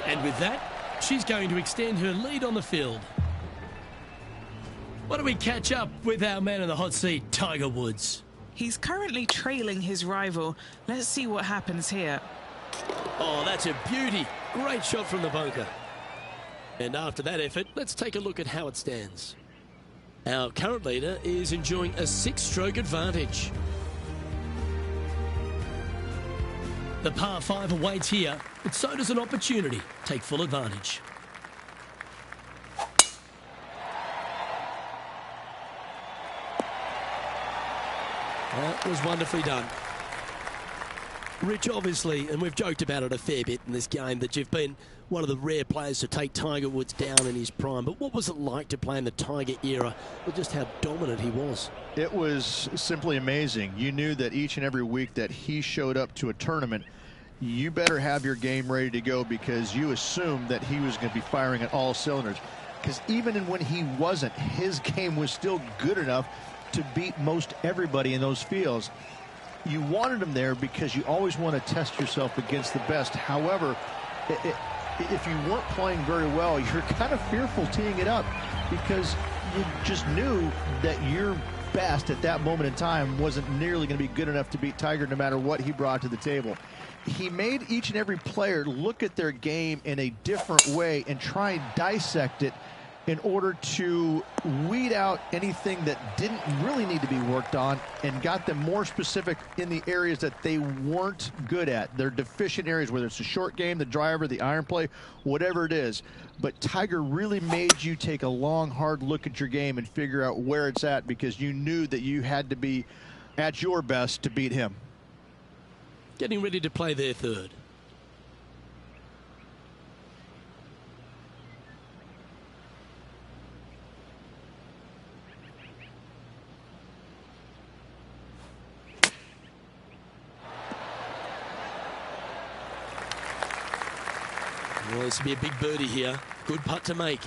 And with that, she's going to extend her lead on the field. Why don't we catch up with our man in the hot seat, Tiger Woods? He's currently trailing his rival. Let's see what happens here. Oh, that's a beauty. Great shot from the bunker. And after that effort, let's take a look at how it stands. Our current leader is enjoying a 6-stroke advantage. The par 5 awaits here, but so does an opportunity. Take full advantage. That was wonderfully done. Rich, obviously, and we've joked about it a fair bit in this game, that you've been one of the rare players to take Tiger Woods down in his prime. But what was it like to play in the Tiger era, with just how dominant he was? It was simply amazing. You knew that each and every week that he showed up to a tournament, you better have your game ready to go, because you assumed that he was going to be firing at all cylinders. Because even when he wasn't, his game was still good enough to beat most everybody in those fields. You wanted him there because you always want to test yourself against the best. However, if you weren't playing very well, you're kind of fearful teeing it up, because you just knew that your best at that moment in time wasn't nearly going to be good enough to beat Tiger, no matter what he brought to the table. He made each and every player look at their game in a different way and try and dissect it in order to weed out anything that didn't really need to be worked on, and got them more specific in the areas that they weren't good at, their deficient areas, whether it's the short game, the driver, the iron play, whatever it is. But Tiger really made you take a long, hard look at your game and figure out where it's at, because you knew that you had to be at your best to beat him. Getting ready to play their third. Well, this will be a big birdie here. Good putt to make.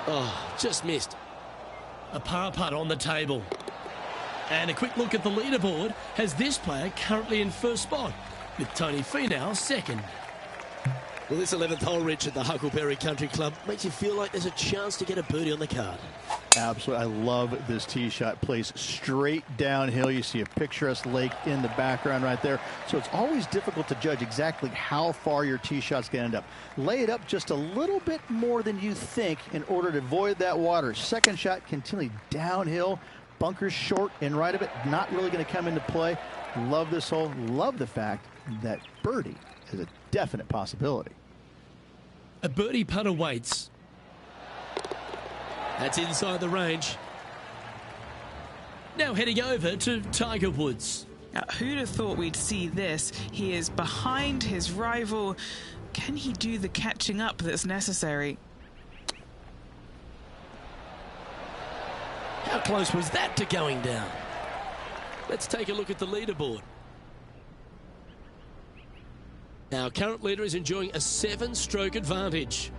Oh, just missed. A par putt on the table. And a quick look at the leaderboard has this player currently in first spot, with Tony Finau second. Well, this 11th hole, Rich, at the Huckleberry Country Club makes you feel like there's a chance to get a birdie on the card. Absolutely. I love this tee shot. Plays straight downhill. You see a picturesque lake in the background right there. So it's always difficult to judge exactly how far your tee shot's going to end up. Lay it up just a little bit more than you think in order to avoid that water. Second shot continually downhill. Bunkers short and right of it. Not really going to come into play. Love this hole. Love the fact that birdie is a definite possibility. A birdie putt awaits. That's inside the range. Now heading over to Tiger Woods. Who'd have thought we'd see this? He is behind his rival. Can he do the catching up that's necessary? How close was that to going down? Let's take a look at the leaderboard. Our current leader is enjoying a 7-stroke advantage.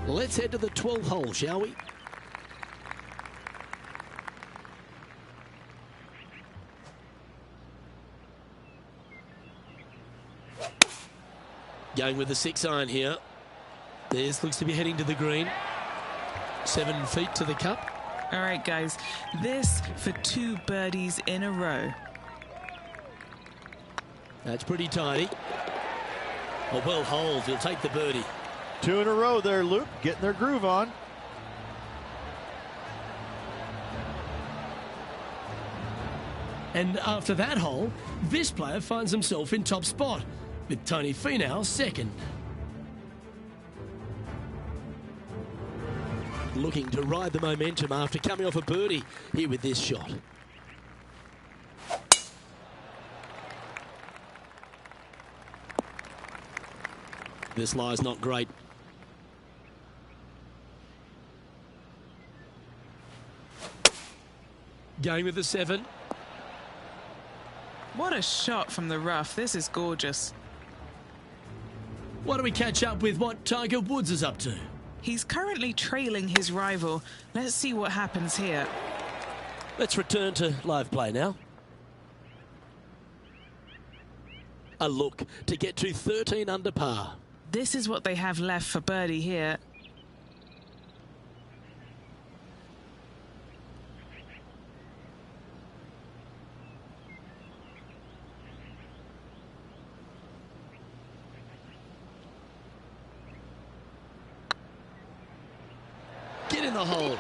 Let's head to the 12th hole, shall we? Going with the 6-iron here. This looks to be heading to the green. 7 feet to the cup. All right, guys. This for 2 birdies in a row. That's pretty tidy. A well holed. He'll take the birdie. 2 in a row there, Luke. Getting their groove on. And after that hole, this player finds himself in top spot, with Tony Finau second. Looking to ride the momentum after coming off a birdie here with this shot. This lie's not great. Going with the 7. What a shot from the rough. This is gorgeous. Why don't we catch up with what Tiger Woods is up to? He's currently trailing his rival. Let's see what happens here. Let's return to live play now. a look to get to 13 under par. This is what they have left for birdie here. Get in the hole.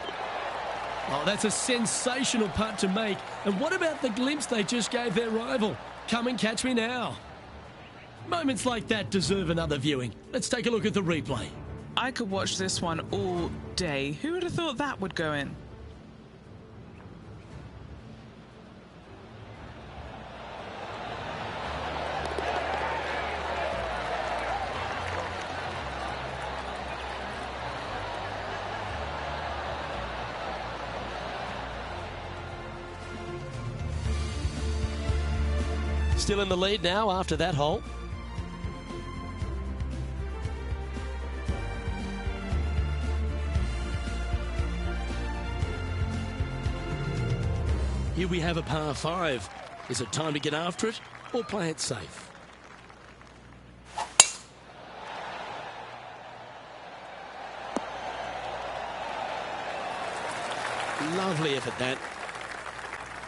Oh, that's a sensational putt to make. And what about the glimpse they just gave their rival? Come and catch me now. Moments like that deserve another viewing. Let's take a look at the replay. I could watch this one all day. Who would have thought that would go in? Still in the lead now after that hole. Here we have a par 5. Is it time to get after it or play it safe? Lovely effort that.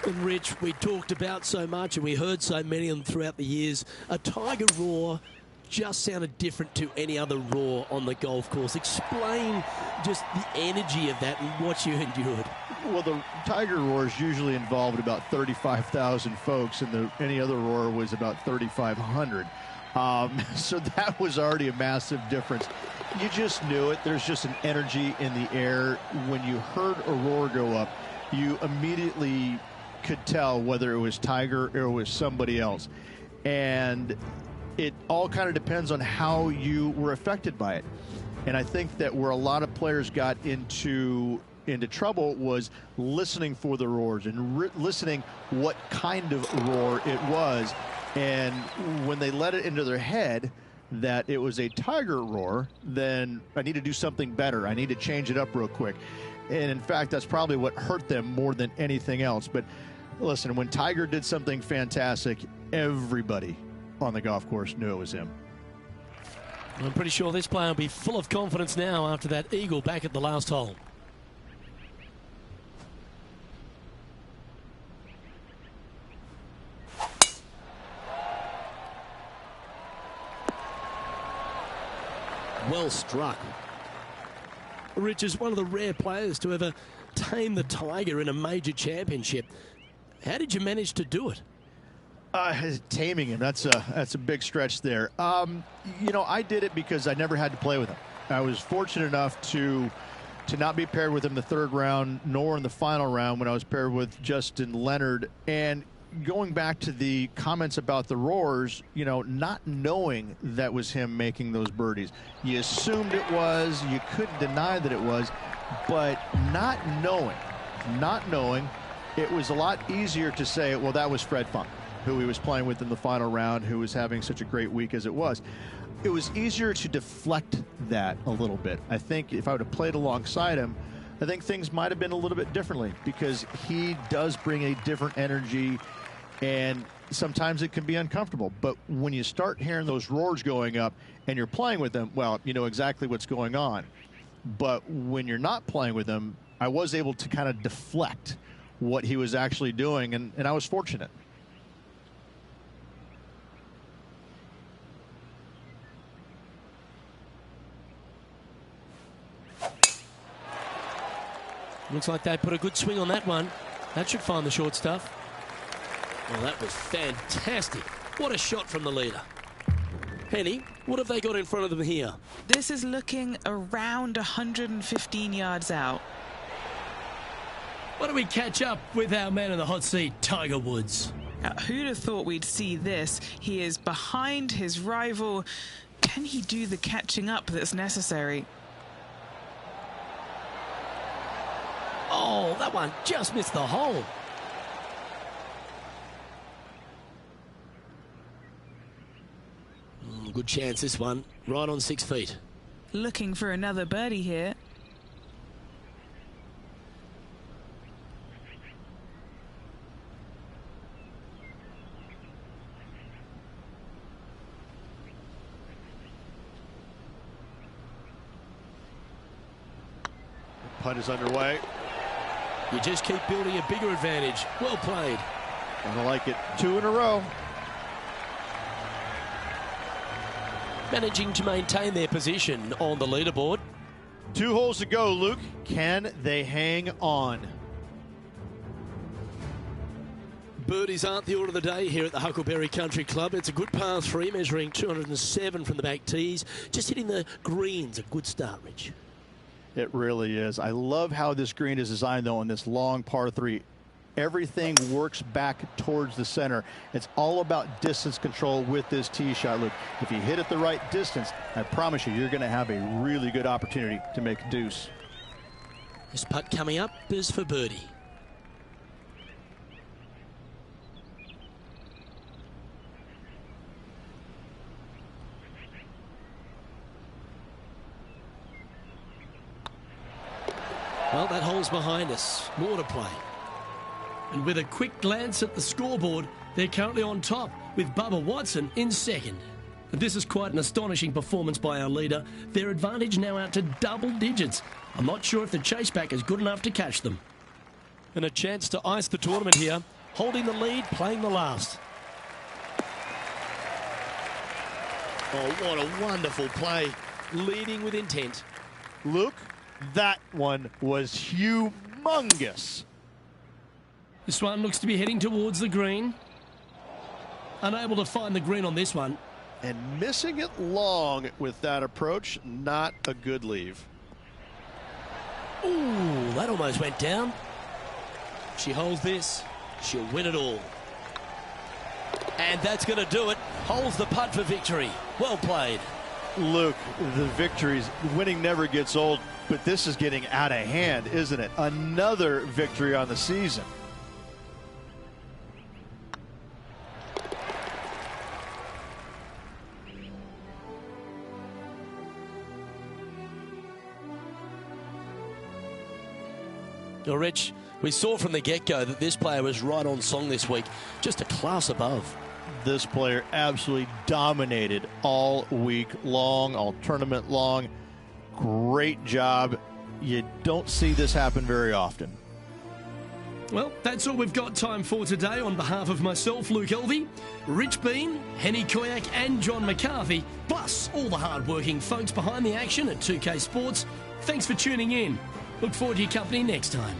And Rich, we talked about so much and we heard so many of them throughout the years. A Tiger roar just sounded different to any other roar on the golf course. Explain just the energy of that and what you endured. Well, the Tiger roars usually involved about 35,000 folks, and any other roar was about 3,500. So that was already a massive difference. You just knew it. There's just an energy in the air. When you heard a roar go up, you immediately could tell whether it was Tiger or it was somebody else. And it all kind of depends on how you were affected by it. And I think that where a lot of players got into trouble was listening for the roars and listening what kind of roar it was. And when they let it into their head that it was a Tiger roar, then I need to do something better. I need to change it up real quick. And in fact, that's probably what hurt them more than anything else. But listen, when Tiger did something fantastic, everybody on the golf course knew it was him. I'm pretty sure this player will be full of confidence now after that eagle back at the last hole. Well struck. Rich is one of the rare players to ever tame the Tiger in a major championship. How did you manage to do it? Taming him, that's a big stretch there. You know, I did it because I never had to play with him. I was fortunate enough to not be paired with him the third round, nor in the final round when I was paired with Justin Leonard. And going back to the comments about the roars, you know, not knowing that was him making those birdies. You assumed it was, you couldn't deny that it was, but not knowing, it was a lot easier to say, well, that was Fred Funk, who he was playing with in the final round, who was having such a great week as it was. It was easier to deflect that a little bit. I think if I would have played alongside him, I think things might have been a little bit differently, because he does bring a different energy, and sometimes it can be uncomfortable. But when you start hearing those roars going up and you're playing with them, well, you know exactly what's going on. But when you're not playing with him, I was able to kind of deflect what he was actually doing, and I was fortunate. Looks like they put a good swing on that one. That should find the short stuff. Well, that was fantastic. What a shot from the leader. Penny, what have they got in front of them here? This is looking around 115 yards out. Why don't we catch up with our man in the hot seat, Tiger Woods? Now, who'd have thought we'd see this? He is behind his rival. Can he do the catching up that's necessary? Oh, that one just missed the hole. Good chance, this one. Right on 6 feet. Looking for another birdie here. Putt is underway. You just keep building a bigger advantage. Well played. I like it. 2 in a row. Managing to maintain their position on the leaderboard. 2 holes to go, Luke. Can they hang on? Birdies aren't the order of the day here at the Huckleberry Country Club. It's a good par 3, measuring 207 from the back tees. Just hitting the greens. A good start, Rich. It really is. I love how this green is designed, though, on this long par 3. Everything works back towards the center. It's all about distance control with this tee shot. Look, if you hit it the right distance, I promise you're going to have a really good opportunity to make a deuce. This putt coming up is for birdie. Well, that hole's behind us. More to play. And with a quick glance at the scoreboard, they're currently on top with Bubba Watson in second. And this is quite an astonishing performance by our leader. Their advantage now out to double digits. I'm not sure if the chase back is good enough to catch them. And a chance to ice the tournament here. Holding the lead, playing the last. Oh, what a wonderful play. Leading with intent. Luke, that one was humongous. This one looks to be heading towards the green. Unable to find the green on this one. And missing it long with that approach, not a good leave. Ooh, that almost went down. She holds this, she'll win it all. And that's going to do it. Holds the putt for victory. Well played. Luke, the victories, winning never gets old, but this is getting out of hand, isn't it? Another victory on the season. Well, Rich, we saw from the get-go that this player was right on song this week, just a class above. This player absolutely dominated all week long, all tournament long. Great job. You don't see this happen very often. Well, that's all we've got time for today. On behalf of myself, Luke Elvey, Rich Bean, Henny Koyak and John McCarthy, plus all the hard-working folks behind the action at 2K Sports, thanks for tuning in. Look forward to your company next time.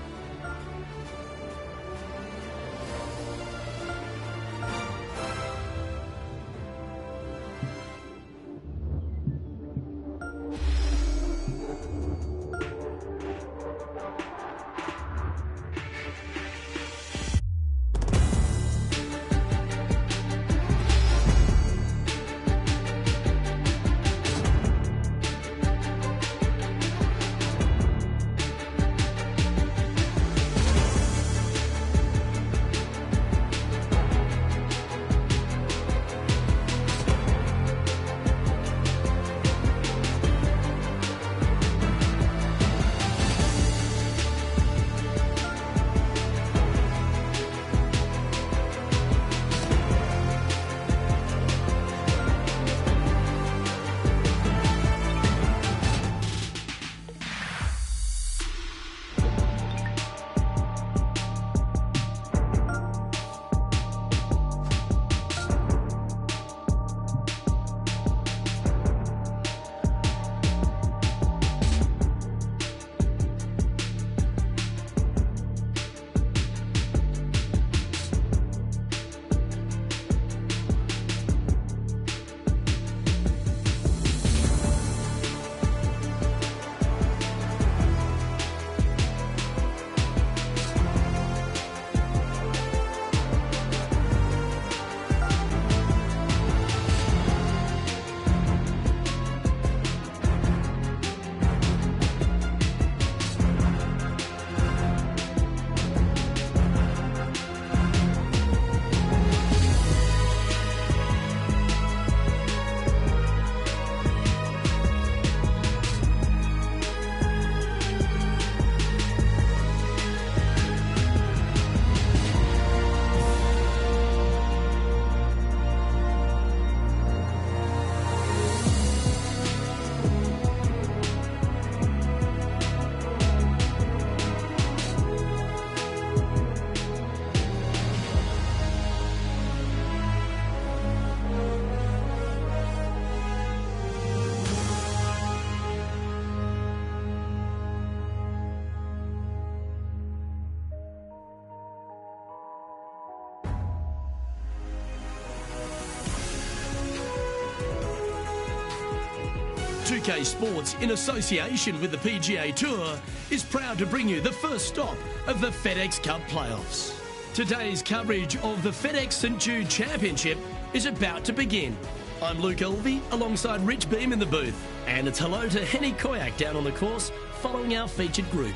UK Sports, in association with the PGA Tour, is proud to bring you the first stop of the FedEx Cup playoffs. Today's coverage of the FedEx St Jude Championship is about to begin. I'm Luke Elvey alongside Rich Beam in the booth, and it's hello to Henny Koyak down on the course following our featured group.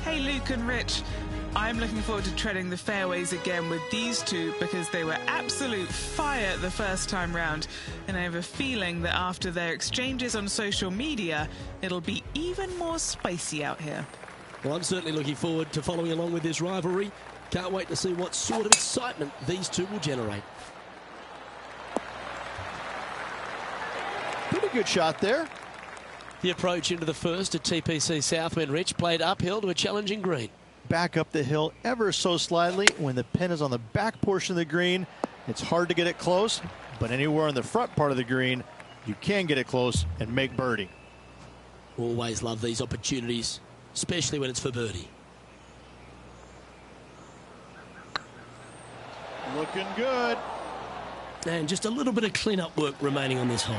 Hey Luke and Rich, I'm looking forward to treading the fairways again with these two because they were absolute fire the first time round, and I have a feeling that after their exchanges on social media, it'll be even more spicy out here. Well, I'm certainly looking forward to following along with this rivalry. Can't wait to see what sort of excitement these two will generate. Pretty good shot there. The approach into the first at TPC Southwind, Rich, played uphill to a challenging green. Back up the hill ever so slightly. When the pin is on the back portion of the green, it's hard to get it close, but anywhere on the front part of the green, you can get it close and make birdie. Always love these opportunities, especially when it's for birdie. Looking good. And just a little bit of clean-up work remaining on this hole.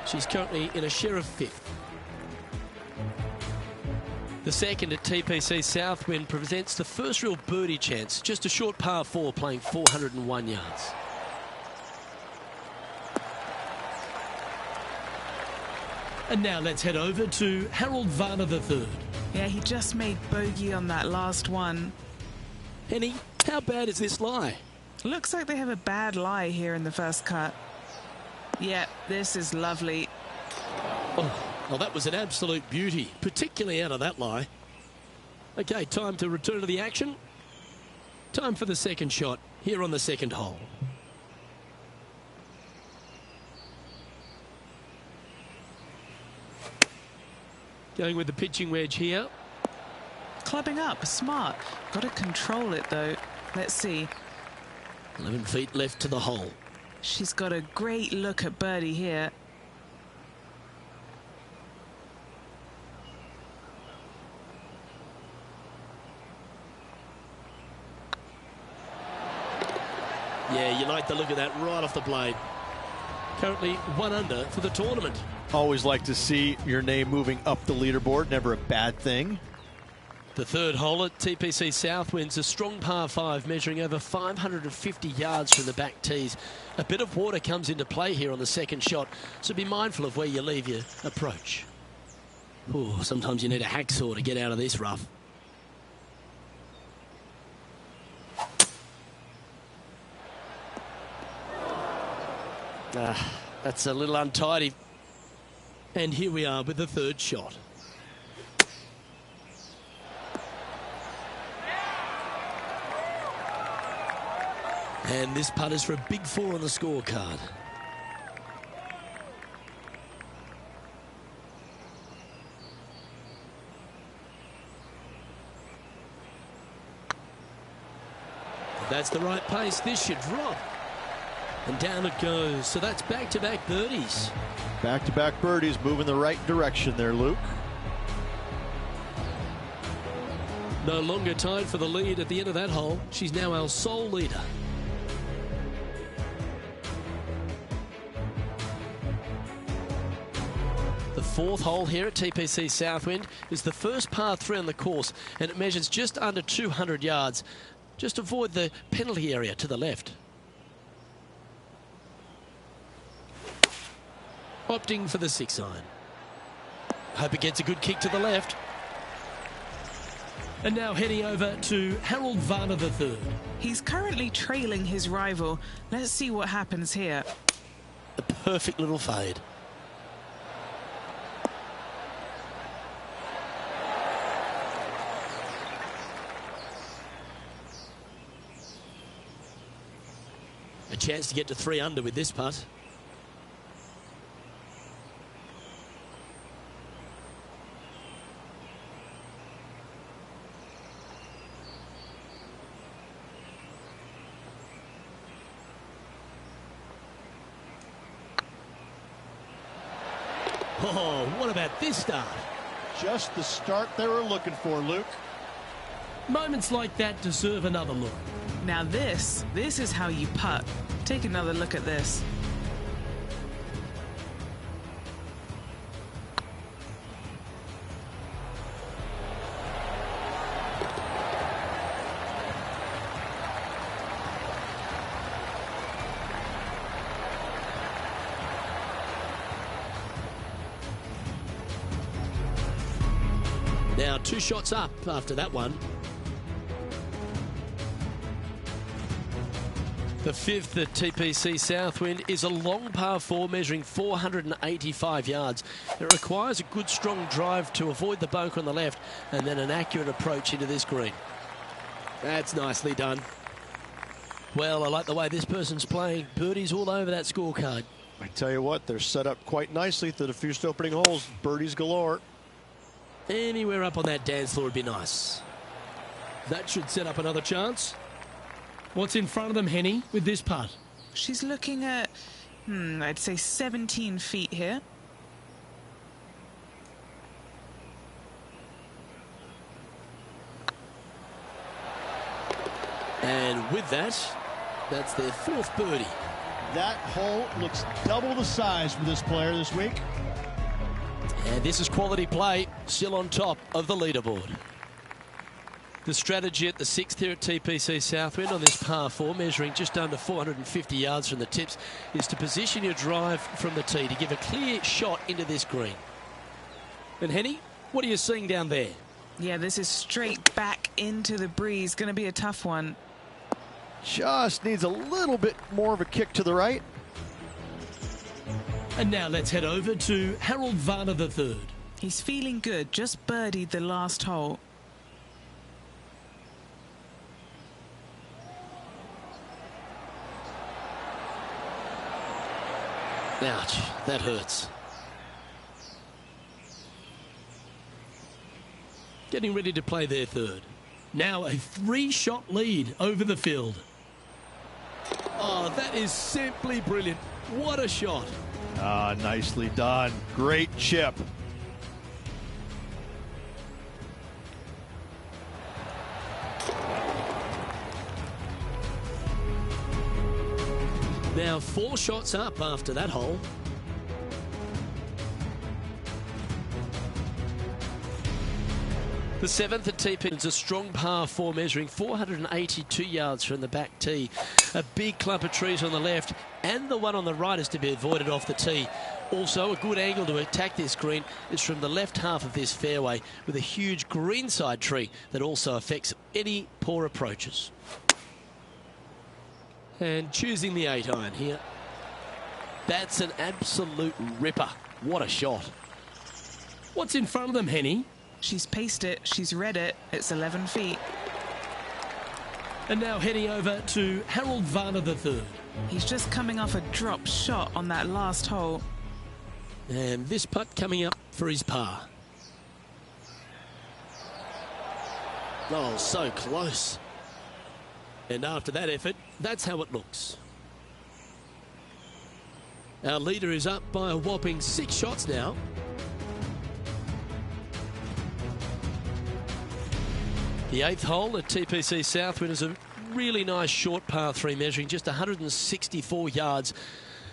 She's currently in a share of fifth. The second at TPC Southwind presents the first real birdie chance. Just a short par 4 playing 401 yards. And now let's head over to Harold Varner III. Yeah, he just made bogey on that last one. Henny, how bad is this lie? Looks like they have a bad lie here in the first cut. Yeah, this is lovely. Oh, well, that was an absolute beauty, particularly out of that lie. Okay, time to return to the action. Time for the second shot here on the second hole. Going with the pitching wedge here. Clubbing up, smart. Got to control it, though. Let's see. 11 feet left to the hole. She's got a great look at birdie here. Yeah, you like the look of that right off the blade. Currently 1 under for the tournament. Always like to see your name moving up the leaderboard. Never a bad thing. The third hole at TPC Southwind's a strong par 5 measuring over 550 yards from the back tees. A bit of water comes into play here on the second shot, so be mindful of where you leave your approach. Ooh, sometimes you need a hacksaw to get out of this rough. That's a little untidy. And here we are with the third shot. And this putt is for a big 4 on the scorecard. If that's the right pace, this should drop. And down it goes. So that's back-to-back birdies. Back-to-back birdies, moving the right direction there, Luke. No longer tied for the lead at the end of that hole. She's now our sole leader. The fourth hole here at TPC Southwind is the first par 3 on the course, and it measures just under 200 yards. Just avoid the penalty area to the left. Opting for the 6-iron. Hope it gets a good kick to the left. And now heading over to Harold Varner III. He's currently trailing his rival. Let's see what happens here. A perfect little fade. A chance to get to 3 under with this putt. Oh, what about this start? Just the start they were looking for, Luke. Moments like that deserve another look. Now this is how you putt. Take another look at this. Now 2 shots up after that one. The 5th at TPC Southwind is a long par 4 measuring 485 yards. It requires a good strong drive to avoid the bunker on the left and then an accurate approach into this green. That's nicely done. Well, I like the way this person's playing. Birdies all over that scorecard. I tell you what, they're set up quite nicely through the first opening holes. Birdies galore. Anywhere up on that dance floor would be nice. That should set up another chance. What's in front of them, Henny, with this putt? She's looking at, I'd say 17 feet here. And with that, that's their 4th birdie. That hole looks double the size for this player this week. And this is quality play, still on top of the leaderboard. The strategy at the 6th here at TPC Southwind on this par 4, measuring just under 450 yards from the tips, is to position your drive from the tee to give a clear shot into this green. And Henny, what are you seeing down there? Yeah, this is straight back into the breeze. Going to be a tough one. Just needs a little bit more of a kick to the right. And now let's head over to Harold Varner III. He's feeling good, just birdied the last hole. Ouch, that hurts. Getting ready to play their 3rd. Now a 3-shot lead over the field. Oh, that is simply brilliant. What a shot. Ah, nicely done. Great chip. Now 4 shots up after that hole. The 7th at TP is a strong par 4 measuring 482 yards from the back tee. A big clump of trees on the left and the one on the right is to be avoided off the tee. Also, a good angle to attack this green is from the left half of this fairway with a huge greenside tree that also affects any poor approaches. And choosing the 8-iron here. That's an absolute ripper. What a shot. What's in front of them, Henny? She's paced it. She's read it. It's 11 feet. And now heading over to Harold Varner III. He's just coming off a drop shot on that last hole. And this putt coming up for his par. Oh, so close. And after that effort, that's how it looks. Our leader is up by a whopping 6 shots now. The 8th hole at TPC Southwind is a really nice short par 3 measuring just 164 yards.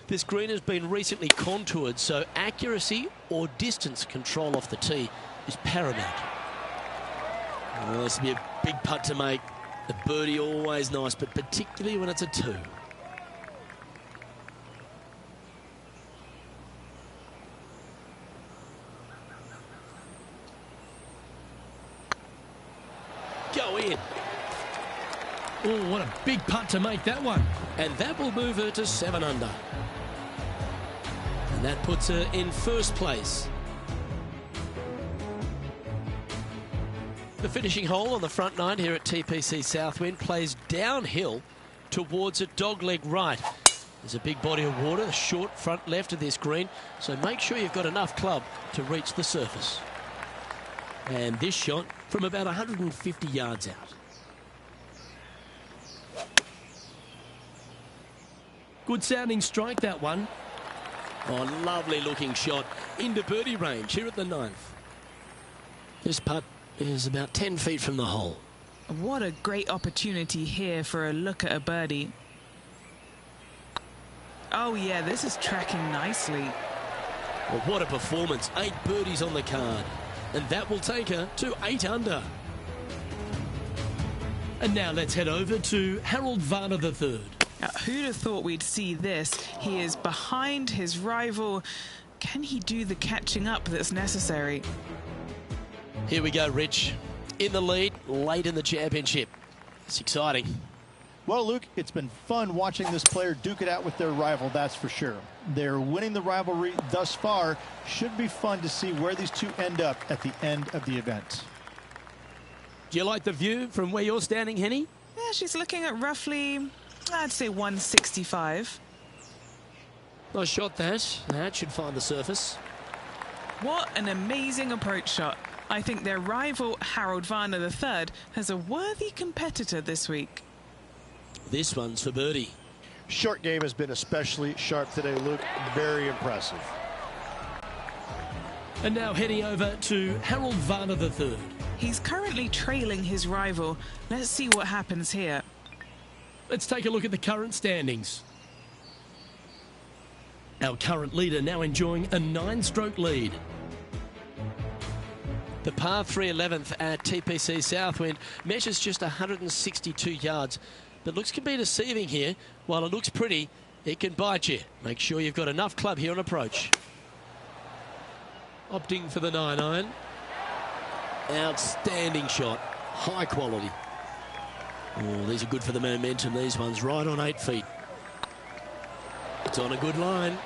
This green has been recently contoured, so accuracy or distance control off the tee is paramount. Well, this will be a big putt to make. A birdie always nice, but particularly when it's a 2. Go in. Oh, what a big putt to make that one. And that will move her to 7 under. And that puts her in 1st place. The finishing hole on the front 9 here at TPC Southwind plays downhill towards a dogleg right. There's a big body of water, a short front left of this green, so make sure you've got enough club to reach the surface. And this shot from about 150 yards out. Good sounding strike, that one. Oh, lovely looking shot into birdie range here at the 9th. This putt is about 10 feet from the hole. What a great opportunity here for a look at a birdie. Oh yeah, this is tracking nicely. Well, what a performance. 8 birdies on the card. And that will take her to 8 under. And now let's head over to Harold Varner III. Now, who'd have thought we'd see this? He is behind his rival. Can he do the catching up that's necessary? Here we go, Rich. In the lead, late in the championship. It's exciting. Well, Luke, it's been fun watching this player duke it out with their rival, that's for sure. They're winning the rivalry thus far. Should be fun to see where these two end up at the end of the event. Do you like the view from where you're standing, Henny? Yeah, she's looking at roughly, I'd say 165. Nice shot, that. That should find the surface. What an amazing approach shot. I think their rival, Harold Varner III, has a worthy competitor this week. This one's for birdie. Short game has been especially sharp today, Luke. Very impressive. And now heading over to Harold Varner III. He's currently trailing his rival. Let's see what happens here. Let's take a look at the current standings. Our current leader now enjoying a 9-stroke lead. The par 3 11th at TPC Southwind measures just 162 yards, but looks can be deceiving here. While it looks pretty, it can bite you. Make sure you've got enough club here on approach. Opting for the 9-iron. Outstanding shot. High quality. Oh, these are good for the momentum. These ones right on 8 feet. It's on a good line.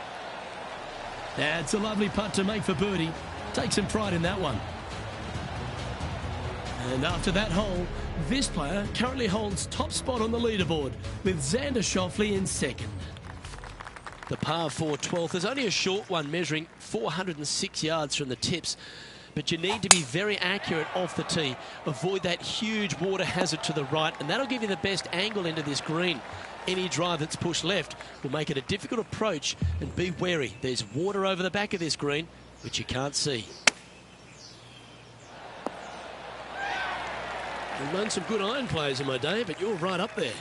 That's a lovely putt to make for birdie. Take some pride in that one. And after that hole, this player currently holds top spot on the leaderboard with Xander Schauffele in second. The par 4 12th is only a short one, measuring 406 yards from the tips. But you need to be very accurate off the tee. Avoid that huge water hazard to the right, and that'll give you the best angle into this green. Any drive that's pushed left will make it a difficult approach, and be wary. There's water over the back of this green, which you can't see. I've known some good iron players in my day, but you're right up there.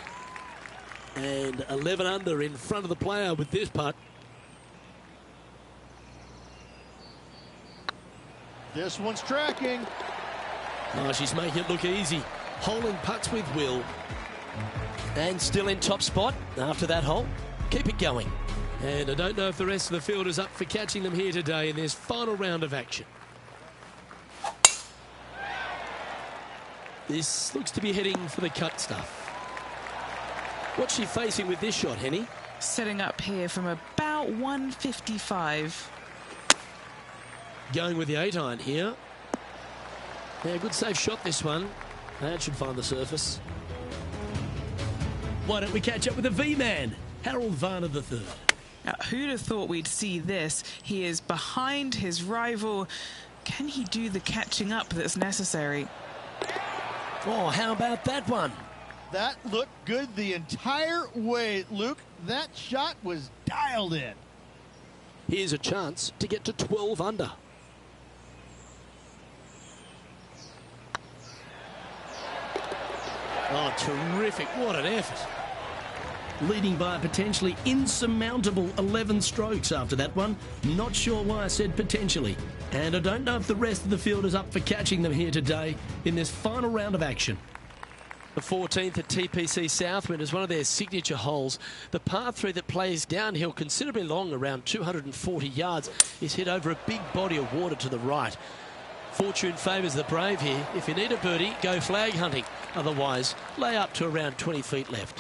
And 11 under in front of the player with this putt. This one's tracking. Oh, she's making it look easy. Holing putts with will. And still in top spot after that hole. Keep it going. And I don't know if the rest of the field is up for catching them here today in this final round of action. This looks to be heading for the cut stuff. What's she facing with this shot, Henny? Setting up here from about 155. Going with the 8-iron here. Yeah, good safe shot this one. That should find the surface. Why don't we catch up with the V-man, Harold Varner III. Now, who'd have thought we'd see this? He is behind his rival. Can he do the catching up that's necessary? Oh, how about that one? That looked good the entire way, Luke. That shot was dialed in. Here's a chance to get to 12 under. Oh, terrific. What an effort. Leading by a potentially insurmountable 11 strokes after that one. Not sure why I said potentially. And I don't know if the rest of the field is up for catching them here today in this final round of action. The 14th at TPC Southwind is one of their signature holes. The par 3 that plays downhill considerably long, around 240 yards, is hit over a big body of water to the right. Fortune favours the brave here. If you need a birdie, go flag hunting. Otherwise, lay up to around 20 feet left.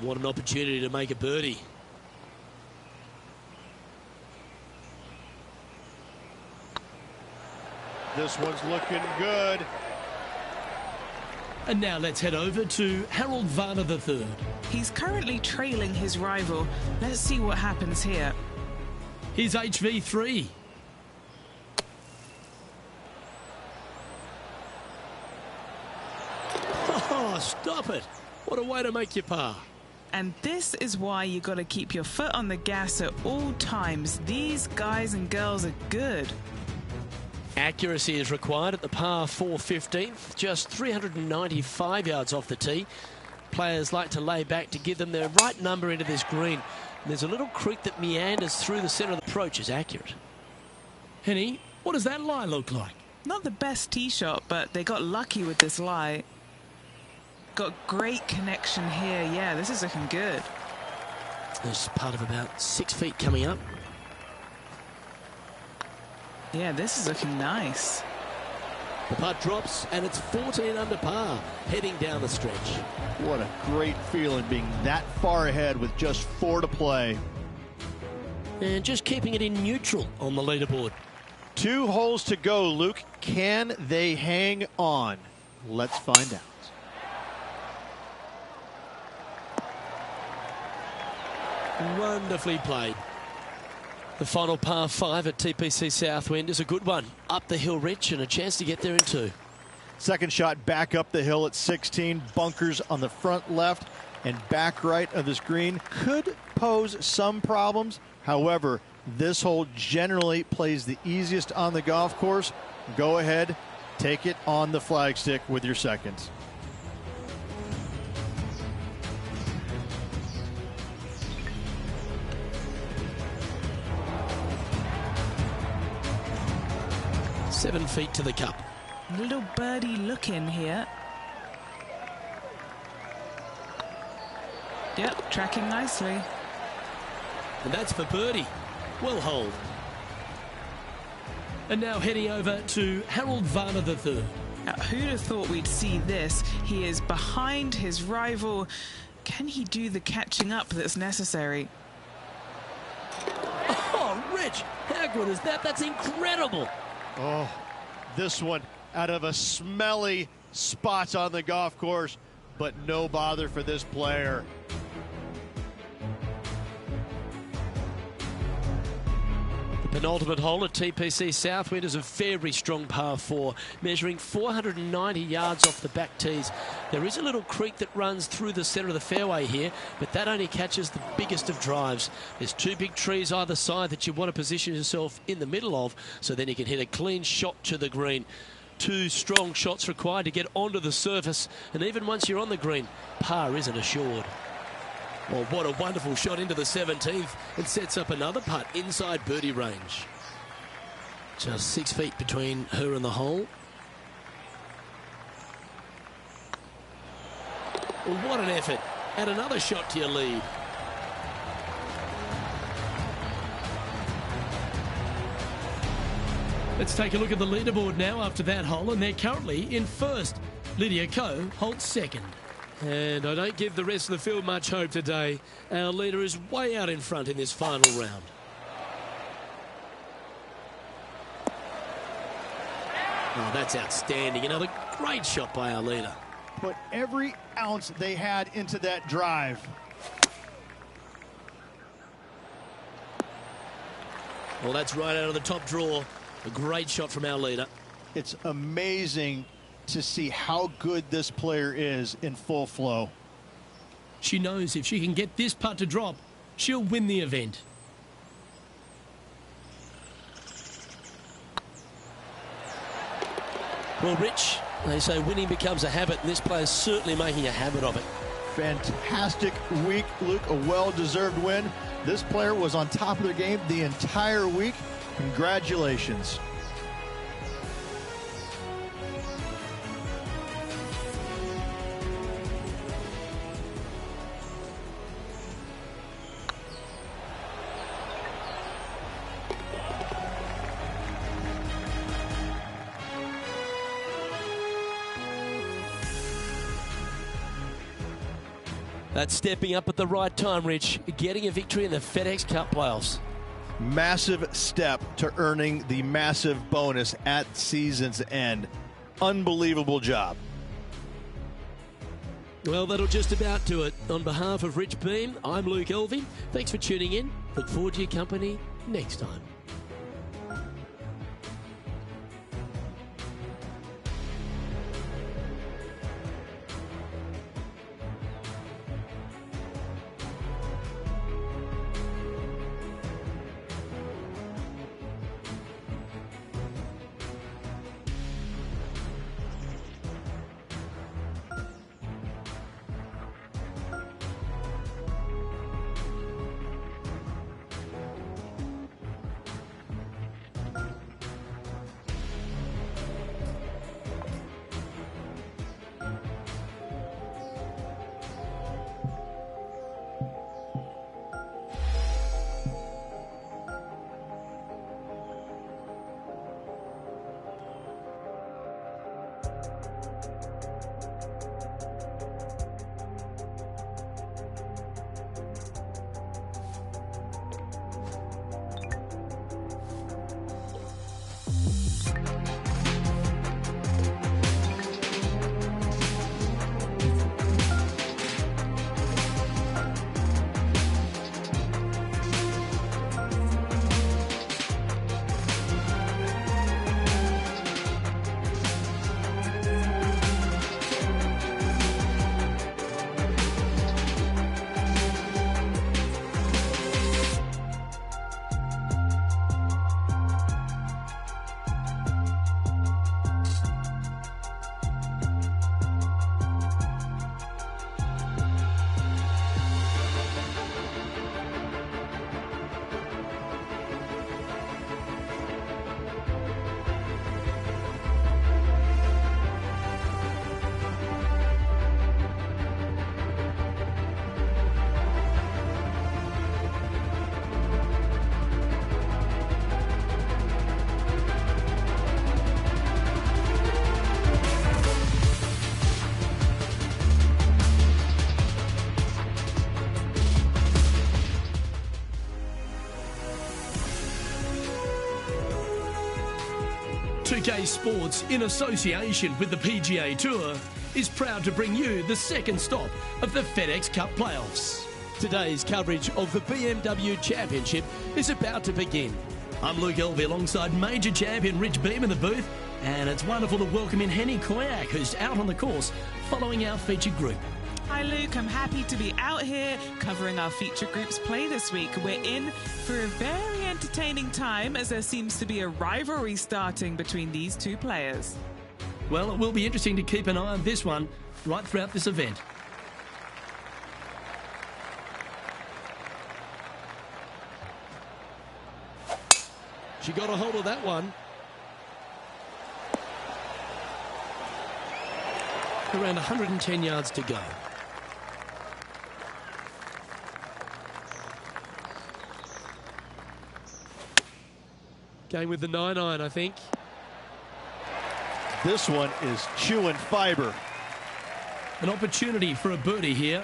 What an opportunity to make a birdie. This one's looking good. And now let's head over to Harold Varner III. He's currently trailing his rival. Let's see what happens here. Here's HV3. Oh, stop it. What a way to make your par. And this is why you got to keep your foot on the gas at all times. These guys and girls are good. Accuracy is required at the par 4 15th, just 395 yards off the tee. Players like to lay back to give them their right number into this green. And there's a little creek that meanders through the centre of the approach is accurate. Henny, what does that lie look like? Not the best tee shot, but they got lucky with this lie. Got great connection here. Yeah, this is looking good. There's part of about 6 feet coming up. Yeah, this is looking nice. The putt drops, and it's 14 under par, heading down the stretch. What a great feeling being that far ahead with just 4 to play. And just keeping it in neutral on the leaderboard. 2 holes to go, Luke. Can they hang on? Let's find out. Wonderfully played. The final par 5 at TPC Southwind is a good one. Up the hill, Rich, and a chance to get there in 2. Second shot back up the hill at 16. Bunkers on the front left and back right of this green could pose some problems. However, this hole generally plays the easiest on the golf course. Go ahead, take it on the flagstick with your seconds. Seven feet to the cup. Little birdie look in here. Yep, tracking nicely. And that's for birdie. Well holed. And now heading over to Harold Varner III. Now, who'd have thought we'd see this? He is behind his rival. Can he do the catching up that's necessary? Oh, Rich, how good is that? That's incredible. Oh, this one out of a smelly spot on the golf course, but no bother for this player. The penultimate hole at TPC Southwind is a very strong par 4, measuring 490 yards off the back tees. There is a little creek that runs through the centre of the fairway here, but that only catches the biggest of drives. There's 2 big trees either side that you want to position yourself in the middle of, so then you can hit a clean shot to the green. 2 strong shots required to get onto the surface, and even once you're on the green, par isn't assured. Well, what a wonderful shot into the 17th. It sets up another putt inside birdie range. Just 6 feet between her and the hole. Well, what an effort. Add another shot to your lead. Let's take a look at the leaderboard now after that hole, and they're currently in first. Lydia Ko holds second. And I don't give the rest of the field much hope today. Our leader is way out in front in this final round. Oh, that's outstanding. Another great shot by our leader. Put every ounce they had into that drive. Well, that's right out of the top drawer. A great shot from our leader. It's amazing to see how good this player is in full flow. She knows if she can get this putt to drop, she'll win the event. Well, Rich, they say winning becomes a habit, and this player's certainly making a habit of it. Fantastic week, Luke. A well-deserved win. This player was on top of their game the entire week. Congratulations. That's stepping up at the right time, Rich. Getting a victory in the FedEx Cup playoffs. Massive step to earning the massive bonus at season's end. Unbelievable job. Well, that'll just about do it. On behalf of Rich Beam, I'm Luke Elvey. Thanks for tuning in. Look forward to your company next time. PGA Sports, in association with the PGA Tour, is proud to bring you the second stop of the FedEx Cup playoffs. Today's coverage of the BMW Championship is about to begin. I'm Luke Elvey alongside major champion Rich Beam in the booth, and it's wonderful to welcome in Henny Koyak, who's out on the course following our featured group. Hi Luke, I'm happy to be out here covering our feature group's play this week. We're in for a very entertaining time as there seems to be a rivalry starting between these two players. Well, it will be interesting to keep an eye on this one right throughout this event. She got a hold of that one. Around 110 yards to go. Going with the 9-iron, I think. This one is chewing fiber. An opportunity for a birdie here.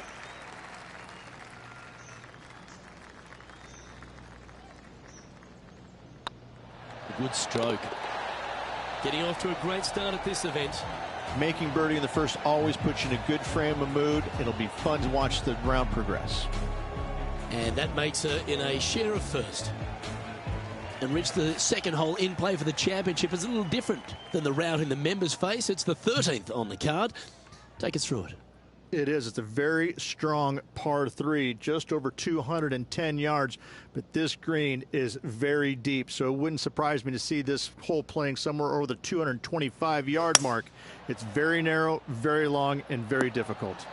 A good stroke. Getting off to a great start at this event. Making birdie in the first always puts you in a good frame of mood. It'll be fun to watch the round progress. And that makes her in a share of first. And Rich, the second hole in play for the championship is a little different than the round in the members face. It's the 13th on the card. Take us through it. It is. It's a very strong par 3, just over 210 yards. But this green is very deep, so it wouldn't surprise me to see this hole playing somewhere over the 225-yard mark. It's very narrow, very long, and very difficult.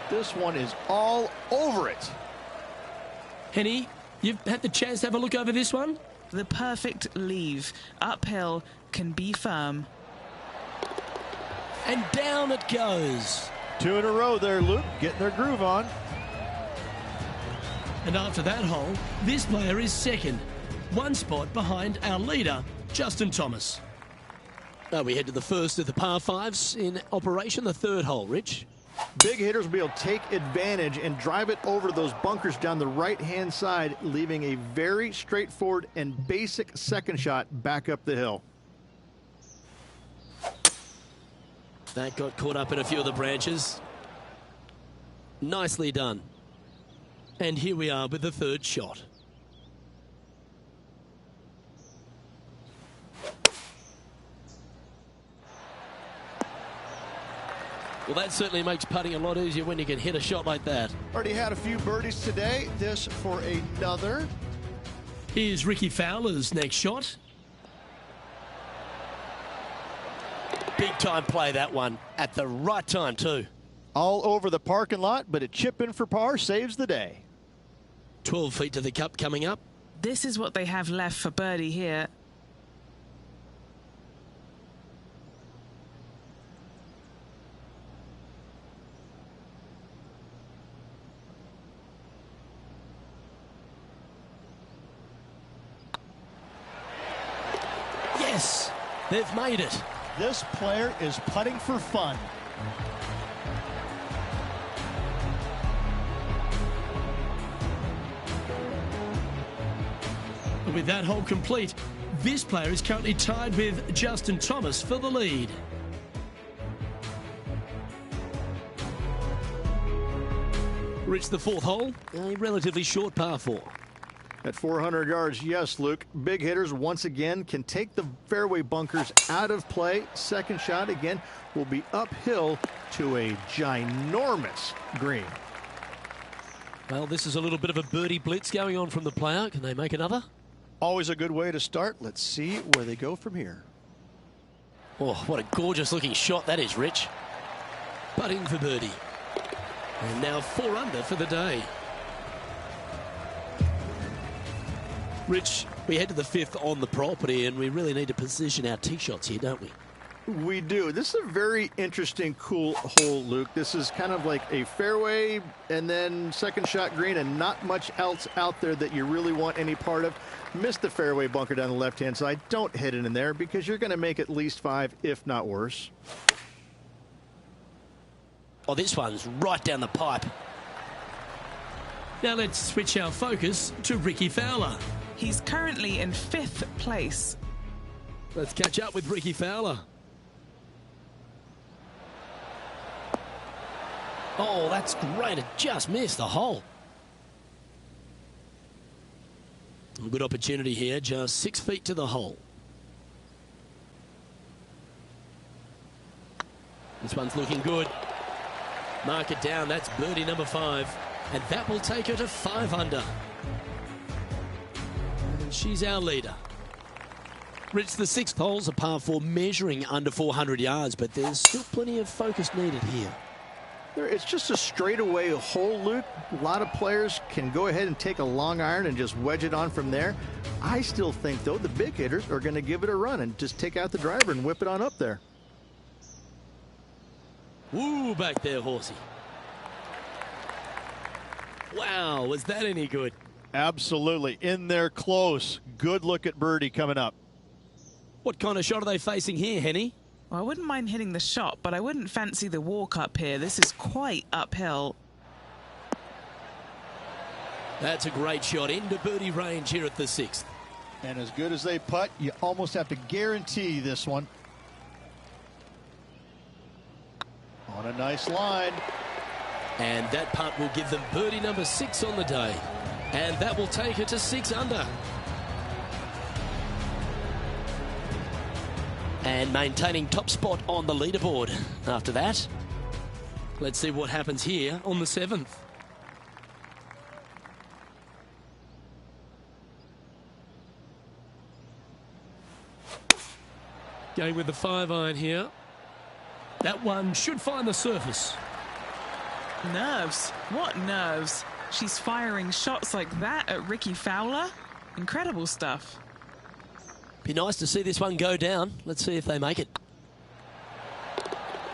This one is all over it. Henny, you've had the chance to have a look over this one? The perfect leave. Uphill, can be firm. And down it goes. 2 in a row there, Luke, getting their groove on. And after that hole, this player is second. One spot behind our leader, Justin Thomas. Now we head to the first of the par 5s in operation, the third hole, Rich. Big hitters will be able to take advantage and drive it over those bunkers down the right-hand side, leaving a very straightforward and basic second shot back up the hill. That got caught up in a few of the branches. Nicely done. And here we are with the third shot. Well, that certainly makes putting a lot easier when you can hit a shot like that. Already had a few birdies today. This for another. Here's Ricky Fowler's next shot. Big time play, that one, at the right time too. All over the parking lot, but a chip in for par saves the day. 12 feet to the cup coming up. This is what they have left for birdie here. Yes, they've made it. This player is putting for fun. With that hole complete, this player is currently tied with Justin Thomas for the lead. Reached the fourth hole, a relatively short par 4. At 400 yards, yes, Luke. Big hitters, once again, can take the fairway bunkers out of play. Second shot, again, will be uphill to a ginormous green. Well, this is a little bit of a birdie blitz going on from the player. Can they make another? Always a good way to start. Let's see where they go from here. Oh, what a gorgeous looking shot that is, Rich. Putting for birdie. And now 4 under for the day. Rich, we head to the 5th on the property, and we really need to position our tee shots here, don't we? We do. This is a very interesting, cool hole, Luke. This is kind of like a fairway and then second shot green and not much else out there that you really want any part of. Miss the fairway bunker down the left-hand side. Don't hit it in there because you're going to make at least 5, if not worse. Oh, this one's right down the pipe. Now let's switch our focus to Ricky Fowler. He's currently in 5th place. Let's catch up with Ricky Fowler. Oh, that's great. It just missed the hole. Good opportunity here, just 6 feet to the hole. This one's looking good. Mark it down. That's birdie number 5. And that will take her to 5 under. And she's our leader. Rich, the 6th hole's a par 4 measuring under 400 yards, but there's still plenty of focus needed here. It's just a straightaway hole, Luke. A lot of players can go ahead and take a long iron and just wedge it on from there. I still think, though, the big hitters are going to give it a run and just take out the driver and whip it on up there. Woo, back there, horsey. Wow, was that any good? Absolutely. In there close. Good look at birdie coming up. What kind of shot are they facing here, Henny? Well, I wouldn't mind hitting the shot, but I wouldn't fancy the walk up here. This is quite uphill. That's a great shot into birdie range here at the 6th. And as good as they putt, you almost have to guarantee this one. On a nice line. And that putt will give them birdie number 6 on the day. And that will take her to 6 under. And maintaining top spot on the leaderboard after that. Let's see what happens here on the 7th. Going with the 5-iron here. That one should find the surface. Nerves. What nerves? She's firing shots like that at Ricky Fowler. Incredible stuff. Be nice to see this one go down. Let's see if they make it.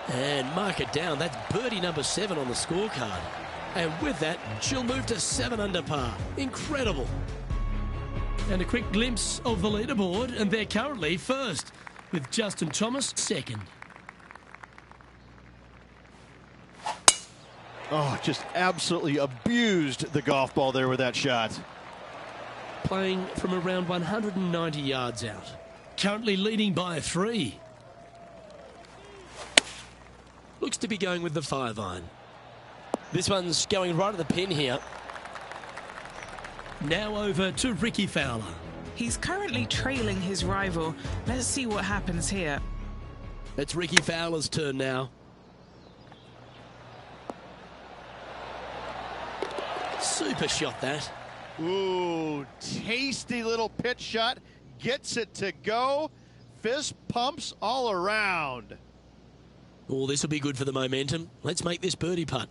And mark it down. That's birdie number 7 on the scorecard. And with that, she'll move to 7 under par. Incredible. And a quick glimpse of the leaderboard, and they're currently first, with Justin Thomas second. Oh, just absolutely abused the golf ball there with that shot. Playing from around 190 yards out. Currently leading by 3. Looks to be going with the 5-iron. This one's going right at the pin here. Now over to Ricky Fowler. He's currently trailing his rival. Let's see what happens here. It's Ricky Fowler's turn now. Super shot that. Ooh, tasty little pitch shot. Gets it to go. Fist pumps all around. Oh, this will be good for the momentum. Let's make this birdie putt.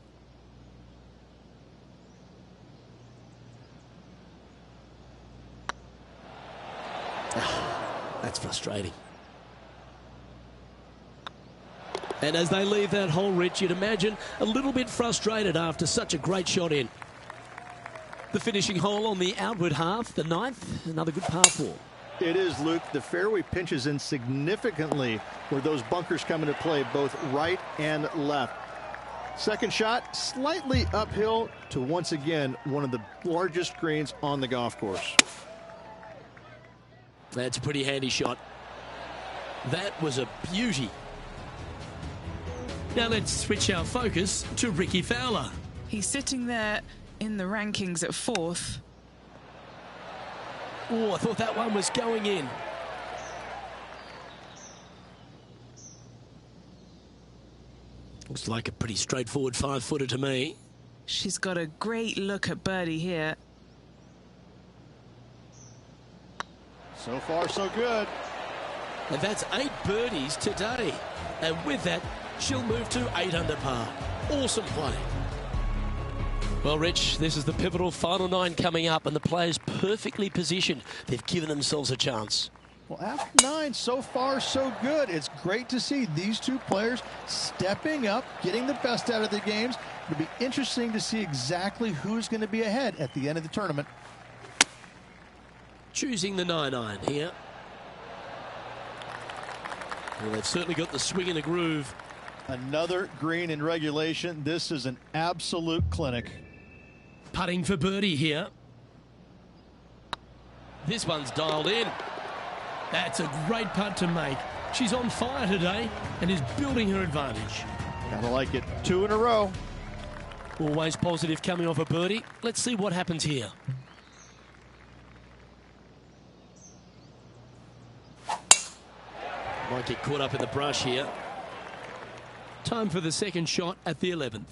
That's frustrating. And as they leave that hole, Rich, you'd imagine a little bit frustrated after such a great shot in. The finishing hole on the outward half, the 9th, another good par 4. It is, Luke. The fairway pinches in significantly where those bunkers come into play, both right and left. Second shot, slightly uphill to once again one of the largest greens on the golf course. That's a pretty handy shot. That was a beauty. Now let's switch our focus to Rickie Fowler. He's sitting there in the rankings at 4th. Oh, I thought that one was going in. Looks like a pretty straightforward 5-footer to me. She's got a great look at birdie here. So far, so good. And that's 8 birdies today. And with that, she'll move to 8 under par. Awesome play. Well, Rich, this is the pivotal final 9 coming up, and the players perfectly positioned. They've given themselves a chance. Well, after 9, so far, so good. It's great to see these two players stepping up, getting the best out of the games. It'll be interesting to see exactly who's going to be ahead at the end of the tournament. Choosing the 9-iron here. Well, they've certainly got the swing and the groove. Another green in regulation. This is an absolute clinic. Putting for birdie here. This one's dialed in. That's a great putt to make. She's on fire today and is building her advantage. Gotta like it. 2 in a row. Always positive coming off a birdie. Let's see what happens here. Might get caught up in the brush here. Time for the second shot at the 11th.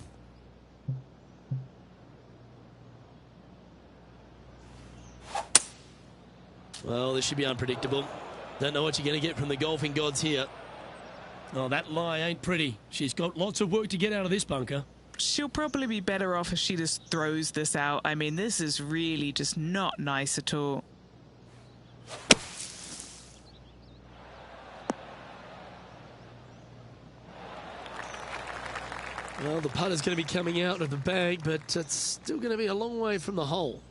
Well, this should be unpredictable. Don't know what you're going to get from the golfing gods here. Oh, that lie ain't pretty. She's got lots of work to get out of this bunker. She'll probably be better off if she just throws this out. I mean, this is really just not nice at all. Well, the putter's going to be coming out of the bag, but it's still going to be a long way from the hole.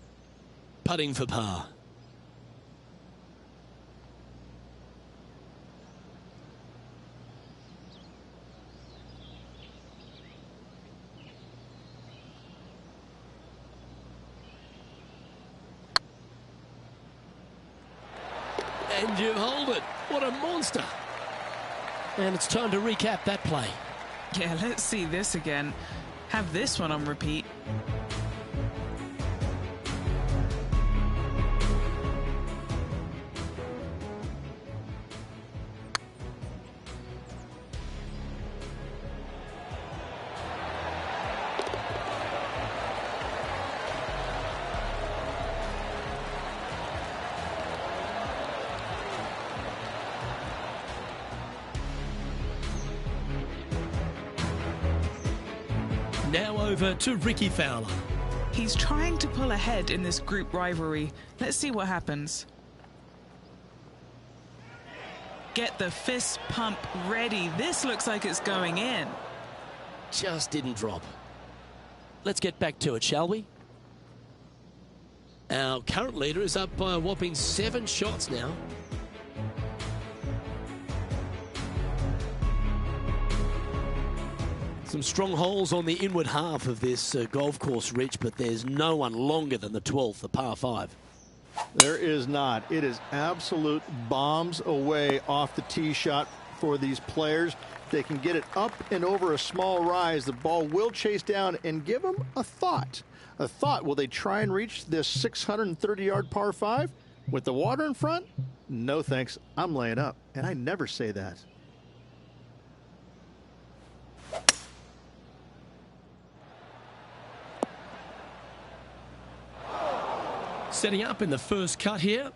Putting for par. And you hold it. What a monster. And it's time to recap that play. Yeah, let's see this again. Have this one on repeat. Now over to Rickie Fowler. He's trying to pull ahead in this group rivalry. Let's see what happens. Get the fist pump ready. This looks like it's going in. Just didn't drop. Let's get back to it, shall we? Our current leader is up by a whopping 7 shots now. Some strong holes on the inward half of this golf course, Rich, but there's no one longer than the 12th, the par 5. There is not. It is absolute bombs away off the tee shot for these players. They can get it up and over a small rise. The ball will chase down and give them a thought. A thought, will they try and reach this 630-yard par 5 with the water in front? No thanks. I'm laying up, and I never say that. Setting up in the first cut here.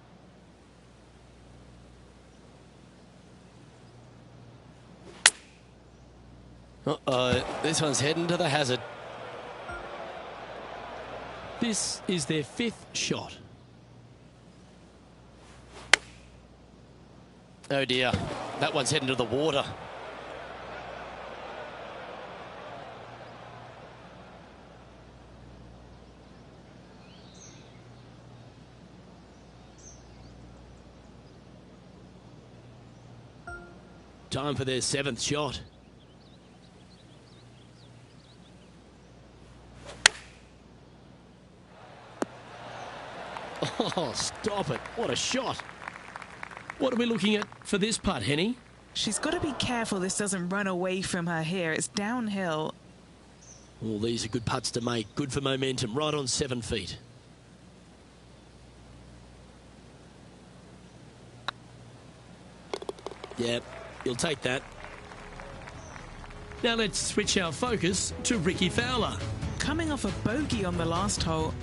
Uh-oh, this one's heading to the hazard. This is their 5th shot. Oh dear, that one's heading to the water. Time for their 7th shot. Oh, stop it. What a shot. What are we looking at for this putt, Henny? She's got to be careful this doesn't run away from her here. It's downhill. All these are good putts to make. Good for momentum. Right on 7 feet. Yep, you'll take that. Now let's switch our focus to Rickie Fowler. Coming off a bogey on the last hole.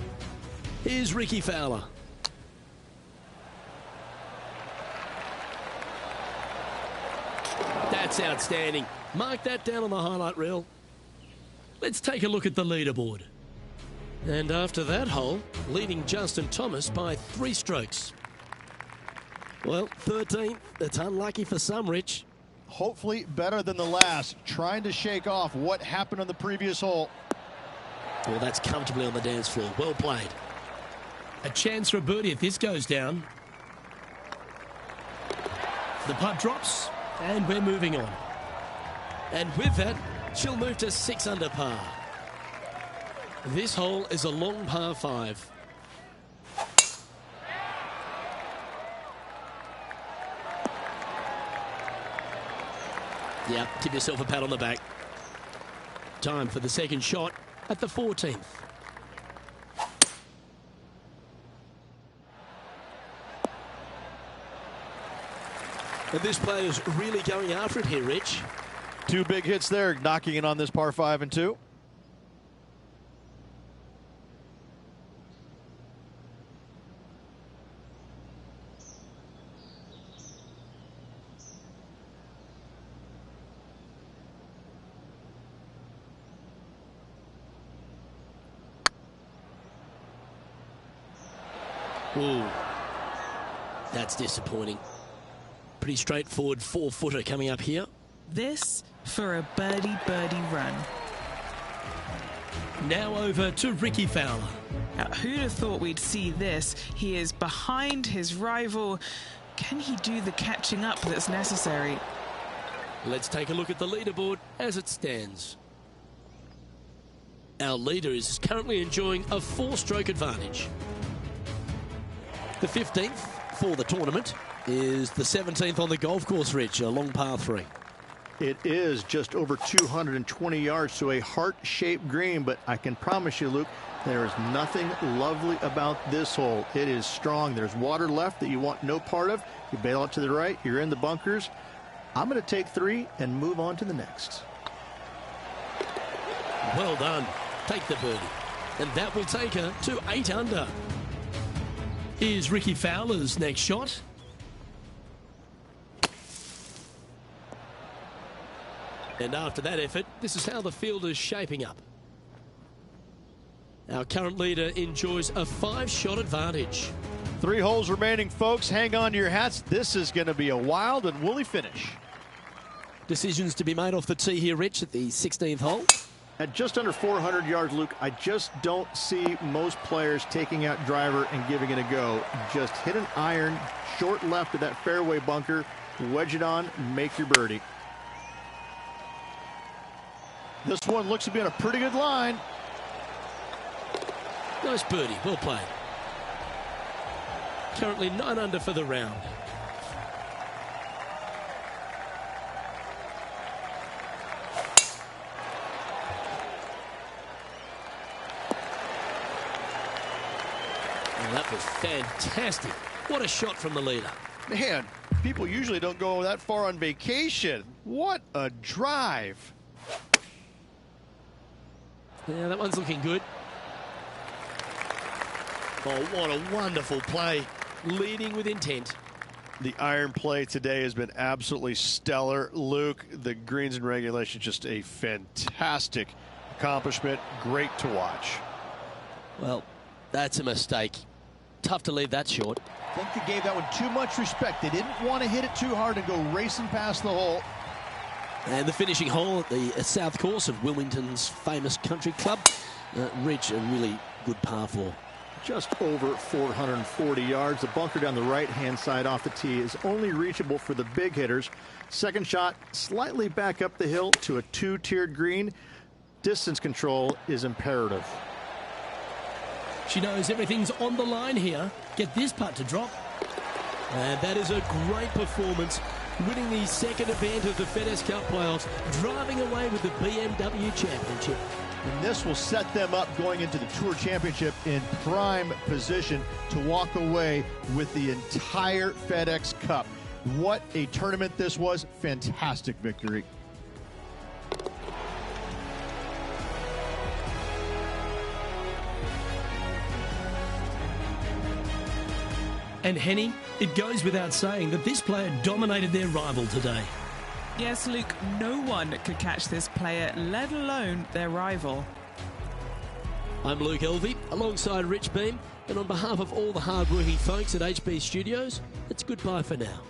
Here's Rickie Fowler. That's outstanding. Mark that down on the highlight reel. Let's take a look at the leaderboard. And after that hole, leading Justin Thomas by 3 strokes. Well, 13th. It's unlucky for some, Rich. Hopefully better than the last. Trying to shake off what happened on the previous hole. Well, that's comfortably on the dance floor. Well played. A chance for a birdie if this goes down. The putt drops, and we're moving on. And with that, she'll move to 6 under par. This hole is a long par 5. Yeah, give yourself a pat on the back. Time for the 2nd shot at the 14th. And this player's really going after it here, Rich. 2 big hits there, knocking it on this par 5 and 2. Ooh, that's disappointing. Pretty straightforward 4-footer coming up here. This for a birdie run. Now over to Rickie Fowler. Now, who'd have thought we'd see this? He is behind his rival. Can he do the catching up that's necessary? Let's take a look at the leaderboard as it stands. Our leader is currently enjoying a 4-stroke advantage. The 15th for the tournament is the 17th on the golf course, Rich, a long par 3. It is just over 220 yards to a heart-shaped green, but I can promise you, Luke, there is nothing lovely about this hole. It is strong. There's water left that you want no part of. You bail out to the right, you're in the bunkers. I'm going to take 3 and move on to the next. Well done. Take the birdie. And that will take her to 8 under. Here's Rickie Fowler's next shot. And after that effort, this is how the field is shaping up. Our current leader enjoys a 5-shot advantage. 3 holes remaining, folks. Hang on to your hats. This is going to be a wild and woolly finish. Decisions to be made off the tee here, Rich, at the 16th hole. At just under 400 yards, Luke, I just don't see most players taking out driver and giving it a go. Just hit an iron, short left of that fairway bunker, wedge it on, make your birdie. This one looks to be on a pretty good line. Nice birdie, well played. Currently 9 under for the round. Well, that was fantastic. What a shot from the leader. Man, people usually don't go that far on vacation. What a drive. Yeah, that one's looking good. Oh, what a wonderful play. Leading with intent. The iron play today has been absolutely stellar. Luke, the greens and regulation, just a fantastic accomplishment. Great to watch. Well, that's a mistake. Tough to leave that short. I think they gave that one too much respect. They didn't want to hit it too hard and go racing past the hole. And the finishing hole at the south course of Wilmington's famous country club. Rich, a really good par 4. just over 440 yards. The bunker down the right-hand side off the tee is only reachable for the big hitters. Second shot, slightly back up the hill to a two-tiered green. Distance control is imperative. She knows everything's on the line here. Get this putt to drop. And that is a great performance, winning the second event of the FedEx Cup playoffs, driving away with the BMW Championship. And this will set them up going into the Tour Championship in prime position to walk away with the entire FedEx Cup. What a tournament this was. Fantastic victory. And Henny, it goes without saying that this player dominated their rival today. Yes, Luke, no one could catch this player, let alone their rival. I'm Luke Elvey, alongside Rich Beam, and on behalf of all the hard-working folks at HB Studios, it's goodbye for now.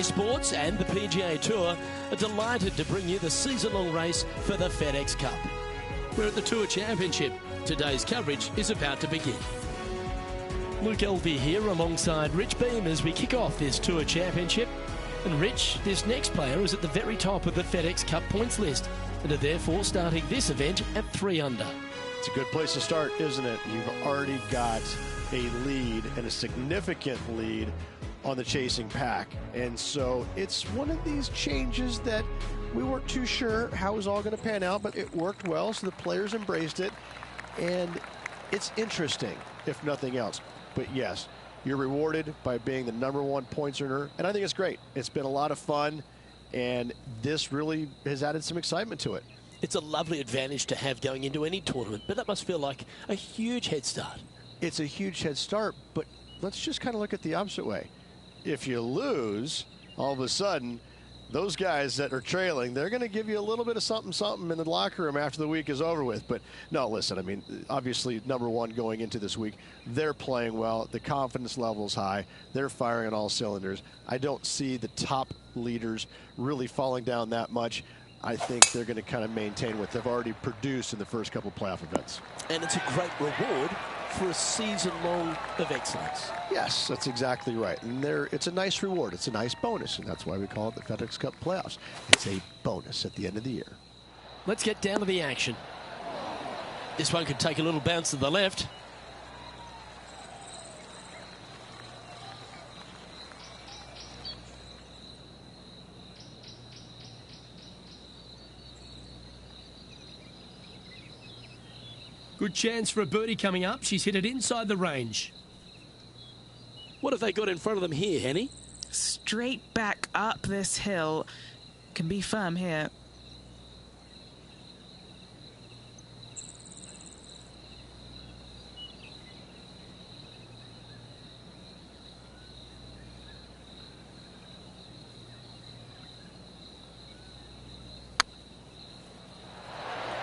Sports and the PGA Tour are delighted to bring you the season-long race for the FedEx Cup. We're at the Tour Championship. Today's coverage is about to begin. Luke Elvey here alongside Rich Beam as we kick off this Tour Championship. And Rich, this next player is at the very top of the FedEx Cup points list and are therefore starting this event at 3 under. It's a good place to start, isn't it? You've already got a lead, and a significant lead, on the chasing pack. And so it's one of these changes that we weren't too sure how it was all going to pan out, but it worked well, so the players embraced it. And it's interesting, if nothing else. But yes, you're rewarded by being the #1 points earner, and I think it's great. It's been a lot of fun, and this really has added some excitement to it. It's a lovely advantage to have going into any tournament, but that must feel like a huge head start. It's a huge head start, but let's just kind of look at the opposite way. If you lose, all of a sudden, those guys that are trailing, they're going to give you a little bit of something in the locker room after the week is over with. But no, listen, I mean, obviously, #1 going into this week, they're playing well. The confidence level is high. They're firing on all cylinders. I don't see the top leaders really falling down that much. I think they're going to kind of maintain what they've already produced in the first couple playoff events. And it's a great reward for a season long of excellence. Yes, that's exactly right. And it's a nice reward. It's a nice bonus, and that's why we call it the FedEx Cup playoffs. It's a bonus at the end of the year. let's get down to the action. This one could take a little bounce to the left. Good chance for a birdie coming up. She's hit it inside the range. What have they got in front of them here, Henny? Straight back up this hill. Can be firm here.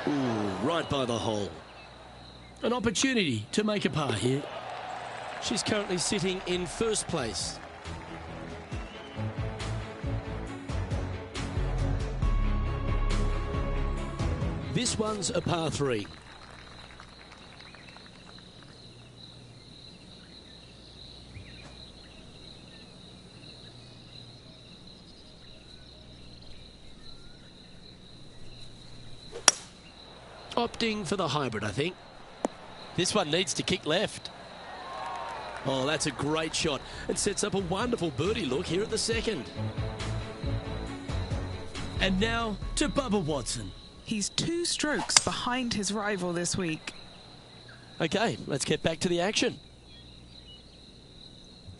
Ooh, right by the hole. An opportunity to make a par here. She's currently sitting in first place. This one's a par 3. Opting for the hybrid, I think. This one needs to kick left. Oh, that's a great shot. It sets up a wonderful birdie look here at the second. And now to Bubba Watson. He's 2 strokes behind his rival this week. Okay, let's get back to the action.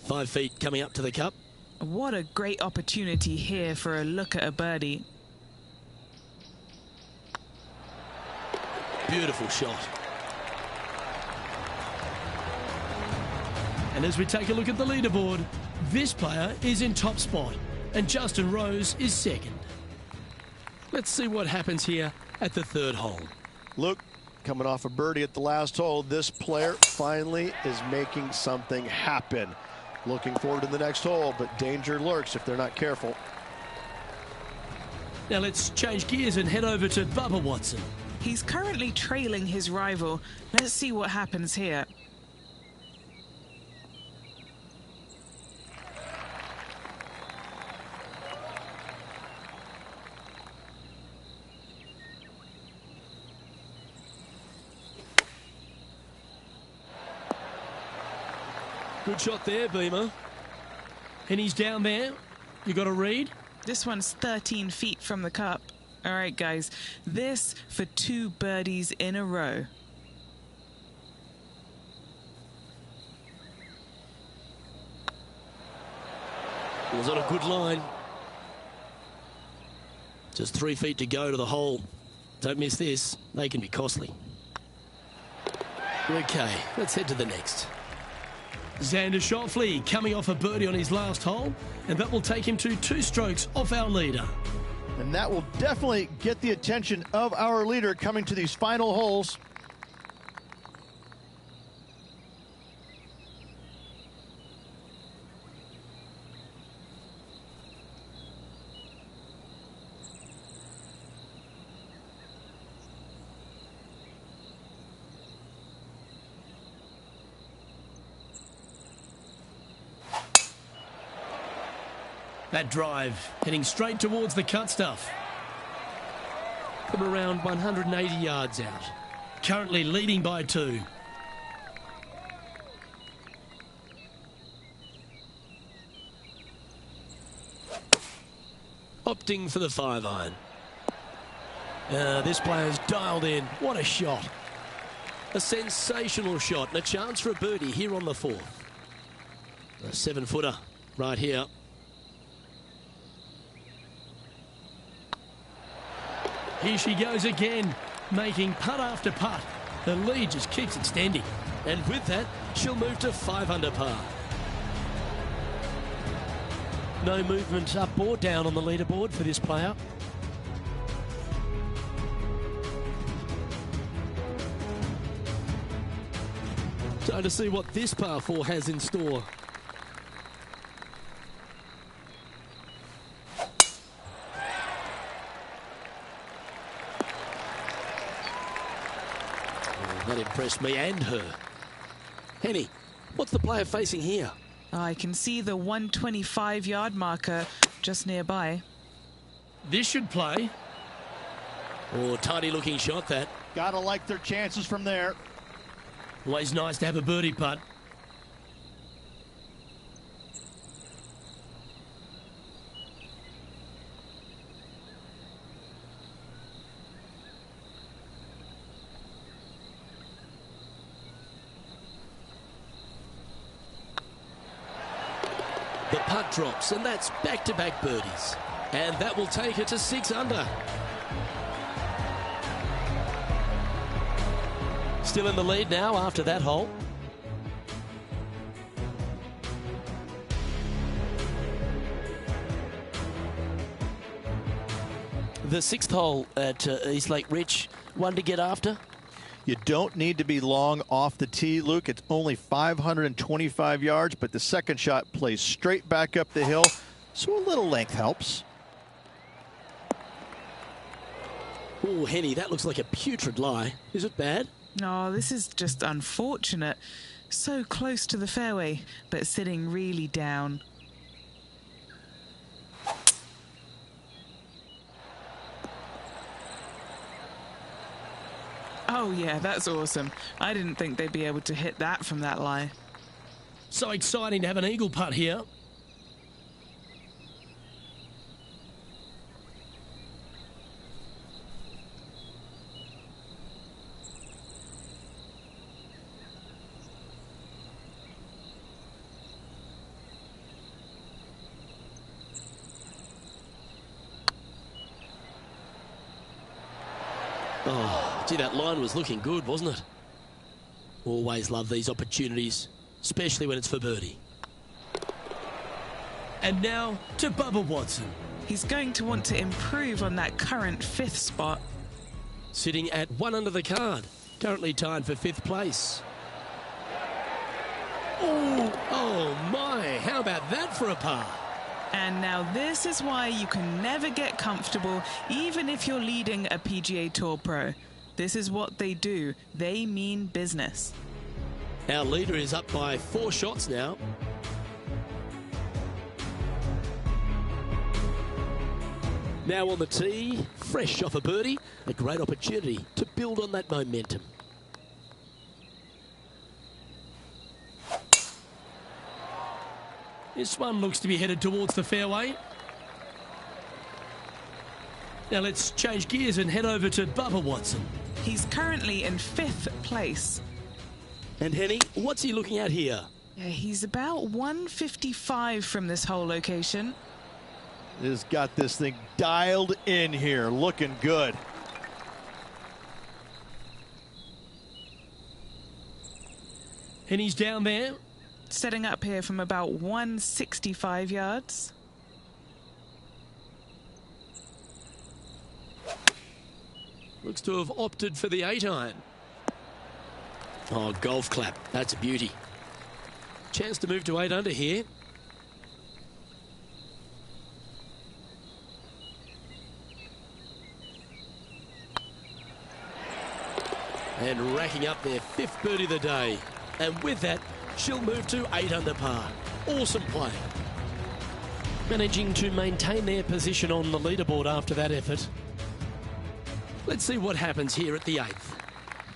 5 feet coming up to the cup. What a great opportunity here for a look at a birdie. Beautiful shot. And as we take a look at the leaderboard, this player is in top spot and Justin Rose is second. Let's see what happens here at the 3rd hole. Luke, coming off a birdie at the last hole, this player finally is making something happen. Looking forward to the next hole, but danger lurks if they're not careful. Now let's change gears and head over to Bubba Watson. He's currently trailing his rival. Let's see what happens here. Good shot there, Beamer. And he's down there. You got a read? This one's 13 feet from the cup. All right, guys. This for 2 birdies in a row. It was on a good line. Just 3 feet to go to the hole. Don't miss this. They can be costly. Okay, let's head to the next. Xander Schauffele coming off a birdie on his last hole, and that will take him to 2 strokes off our leader. And that will definitely get the attention of our leader coming to these final holes. That drive heading straight towards the cut stuff. From around 180 yards out. Currently leading by 2. Opting for the 5-iron. This player's dialed in. What a shot. A sensational shot and a chance for a birdie here on the 4th. A 7-footer right here. Here she goes again, making putt after putt. The lead just keeps extending. And with that, she'll move to 5 under par. No movement up or down on the leaderboard for this player. Time to see what this par 4 has in store. That impressed me and her. Henny, what's the player facing here? I can see the 125-yard marker just nearby. This should play. Oh, tidy looking shot that. Gotta like their chances from there. Always nice to have a birdie putt. The putt drops, and that's back-to-back birdies. And that will take it to 6 under. Still in the lead now after that hole. The 6th hole at East Lake Rich, one to get after. You don't need to be long off the tee, Luke. It's only 525 yards, but the second shot plays straight back up the hill, so a little length helps. Oh, Henny, that looks like a putrid lie. Is it bad? No, this is just unfortunate. So close to the fairway, but sitting really down. Oh, yeah, that's awesome. I didn't think they'd be able to hit that from that lie. So exciting to have an eagle putt here. Oh, gee, that line was looking good, wasn't it? Always love these opportunities, especially when it's for birdie. And now to Bubba Watson. He's going to want to improve on that current 5th spot. Sitting at 1 under the card, currently tied for 5th place. Oh my, how about that for a par? And now this is why you can never get comfortable, even if you're leading a PGA Tour pro. This is what they do. They mean business. Our leader is up by 4 shots now. Now on the tee, fresh off a birdie, a great opportunity to build on that momentum. This one looks to be headed towards the fairway. Now let's change gears and head over to Bubba Watson. He's currently in 5th place. And Henny, what's he looking at here? Yeah, he's about 155 from this whole location. He's got this thing dialed in here, looking good. And he's down there. Setting up here from about 165 yards. Looks to have opted for the 8-iron. Oh, golf clap. That's a beauty. Chance to move to 8 under here. And racking up their 5th birdie of the day. And with that, she'll move to 8 under par. Awesome play. Managing to maintain their position on the leaderboard after that effort. Let's see what happens here at the 8th.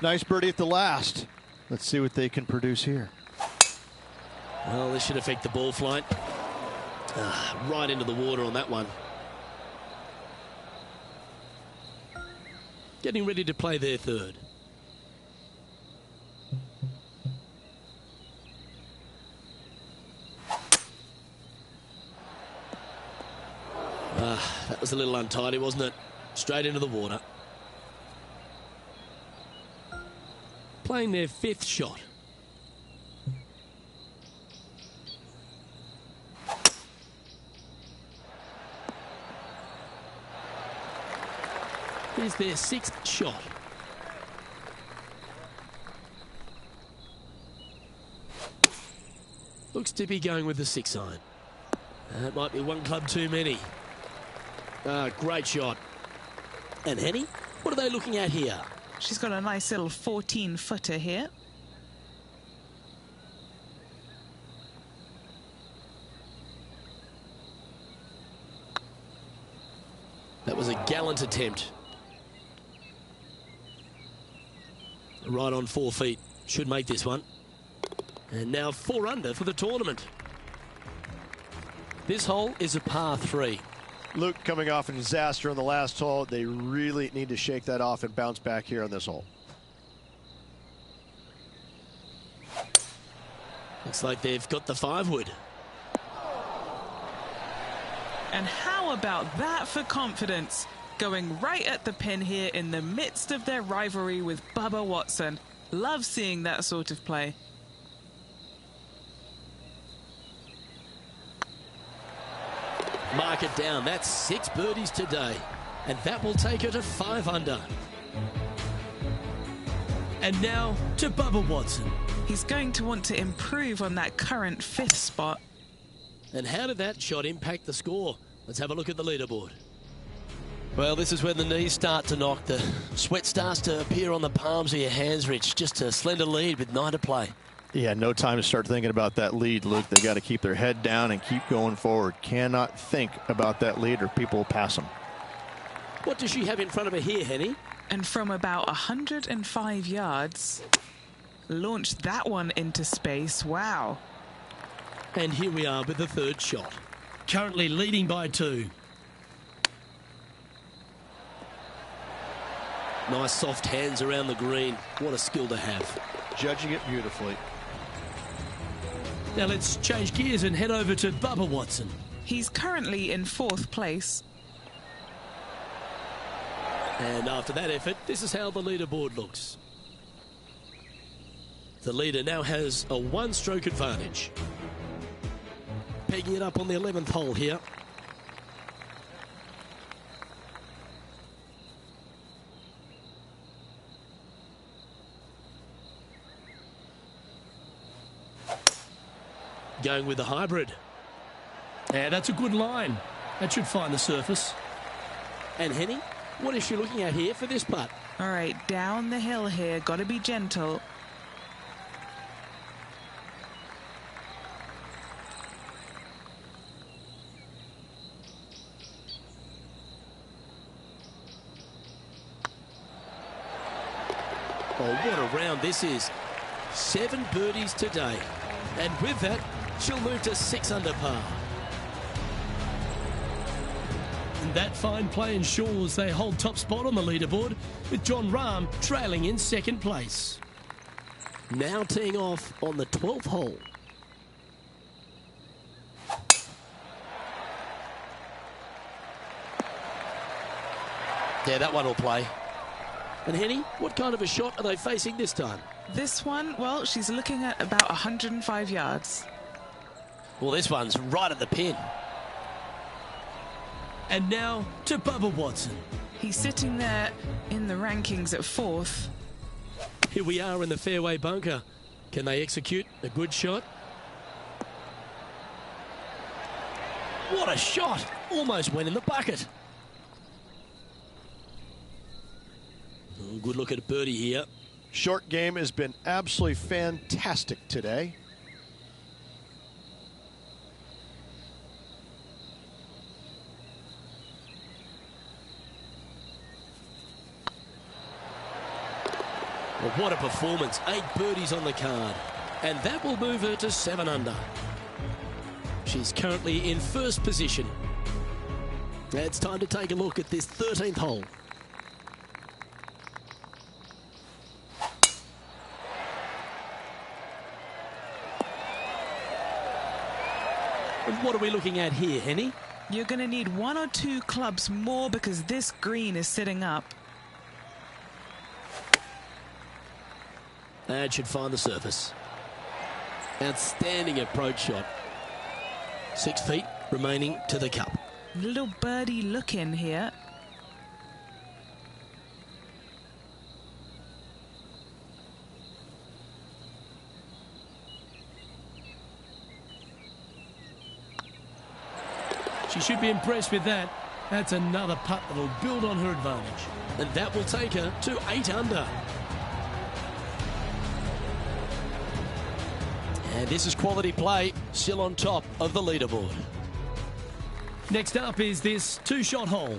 Nice birdie at the last. Let's see what they can produce here. Well, this should affect the ball flight. Right into the water on that one. Getting ready to play their 3rd. That was a little untidy, wasn't it? Straight into the water. Playing their 5th shot. Here's their 6th shot. Looks to be going with the 6-iron. That might be one club too many. Great shot. And Henny, what are they looking at here? She's got a nice little 14-footer here. That was a gallant attempt. Right on 4 feet. Should make this one. And now 4 under for the tournament. This hole is a par 3. Luke coming off a disaster on the last hole. They really need to shake that off and bounce back here on this hole. Looks like they've got the 5-wood. And how about that for confidence? Going right at the pin here in the midst of their rivalry with Bubba Watson. Love seeing that sort of play. Mark it down. That's 6 birdies today. And that will take her to 5 under. And now to Bubba Watson. He's going to want to improve on that current 5th spot. And how did that shot impact the score? Let's have a look at the leaderboard. Well, this is when the knees start to knock. The sweat starts to appear on the palms of your hands, Rich. Just a slender lead with 9 to play. Yeah, no time to start thinking about that lead, Luke. They got to keep their head down and keep going forward. Cannot think about that lead or people will pass them. What does she have in front of her here, Henny? And from about 105 yards, launched that one into space. Wow. And here we are with the 3rd shot. Currently leading by 2. Nice soft hands around the green. What a skill to have. Judging it beautifully. Now let's change gears and head over to Bubba Watson. He's currently in 4th place. And after that effort, this is how the leaderboard looks. The leader now has a 1-stroke advantage. Pegging it up on the 11th hole here. Going with the hybrid. Yeah, that's a good line. That should find the surface. And Henny, what is she looking at here for this putt? All right, down the hill here. Got to be gentle. Oh, what a round this is. 7 birdies today. And with that, she'll move to 6 under par. And that fine play ensures they hold top spot on the leaderboard, with John Rahm trailing in 2nd place. Now teeing off on the 12th hole. Yeah, that one will play. And Henny, what kind of a shot are they facing this time? This one, well, she's looking at about 105 yards. Well, this one's right at the pin. And now to Bubba Watson. He's sitting there in the rankings at 4th. Here we are in the fairway bunker. Can they execute a good shot? What a shot! Almost went in the bucket. Oh, good look at a birdie here. Short game has been absolutely fantastic today. Well, what a performance. 8 birdies on the card. And that will move her to 7 under. She's currently in 1st position. Now it's time to take a look at this 13th hole. And what are we looking at here, Henny? You're going to need 1 or 2 clubs more because this green is sitting up. That should find the surface. Outstanding approach shot. 6 feet remaining to the cup. Little birdie look in here. She should be impressed with that. That's another putt that will build on her advantage. And that will take her to 8 under. And this is quality play, still on top of the leaderboard. Next up is this 2-shot hole.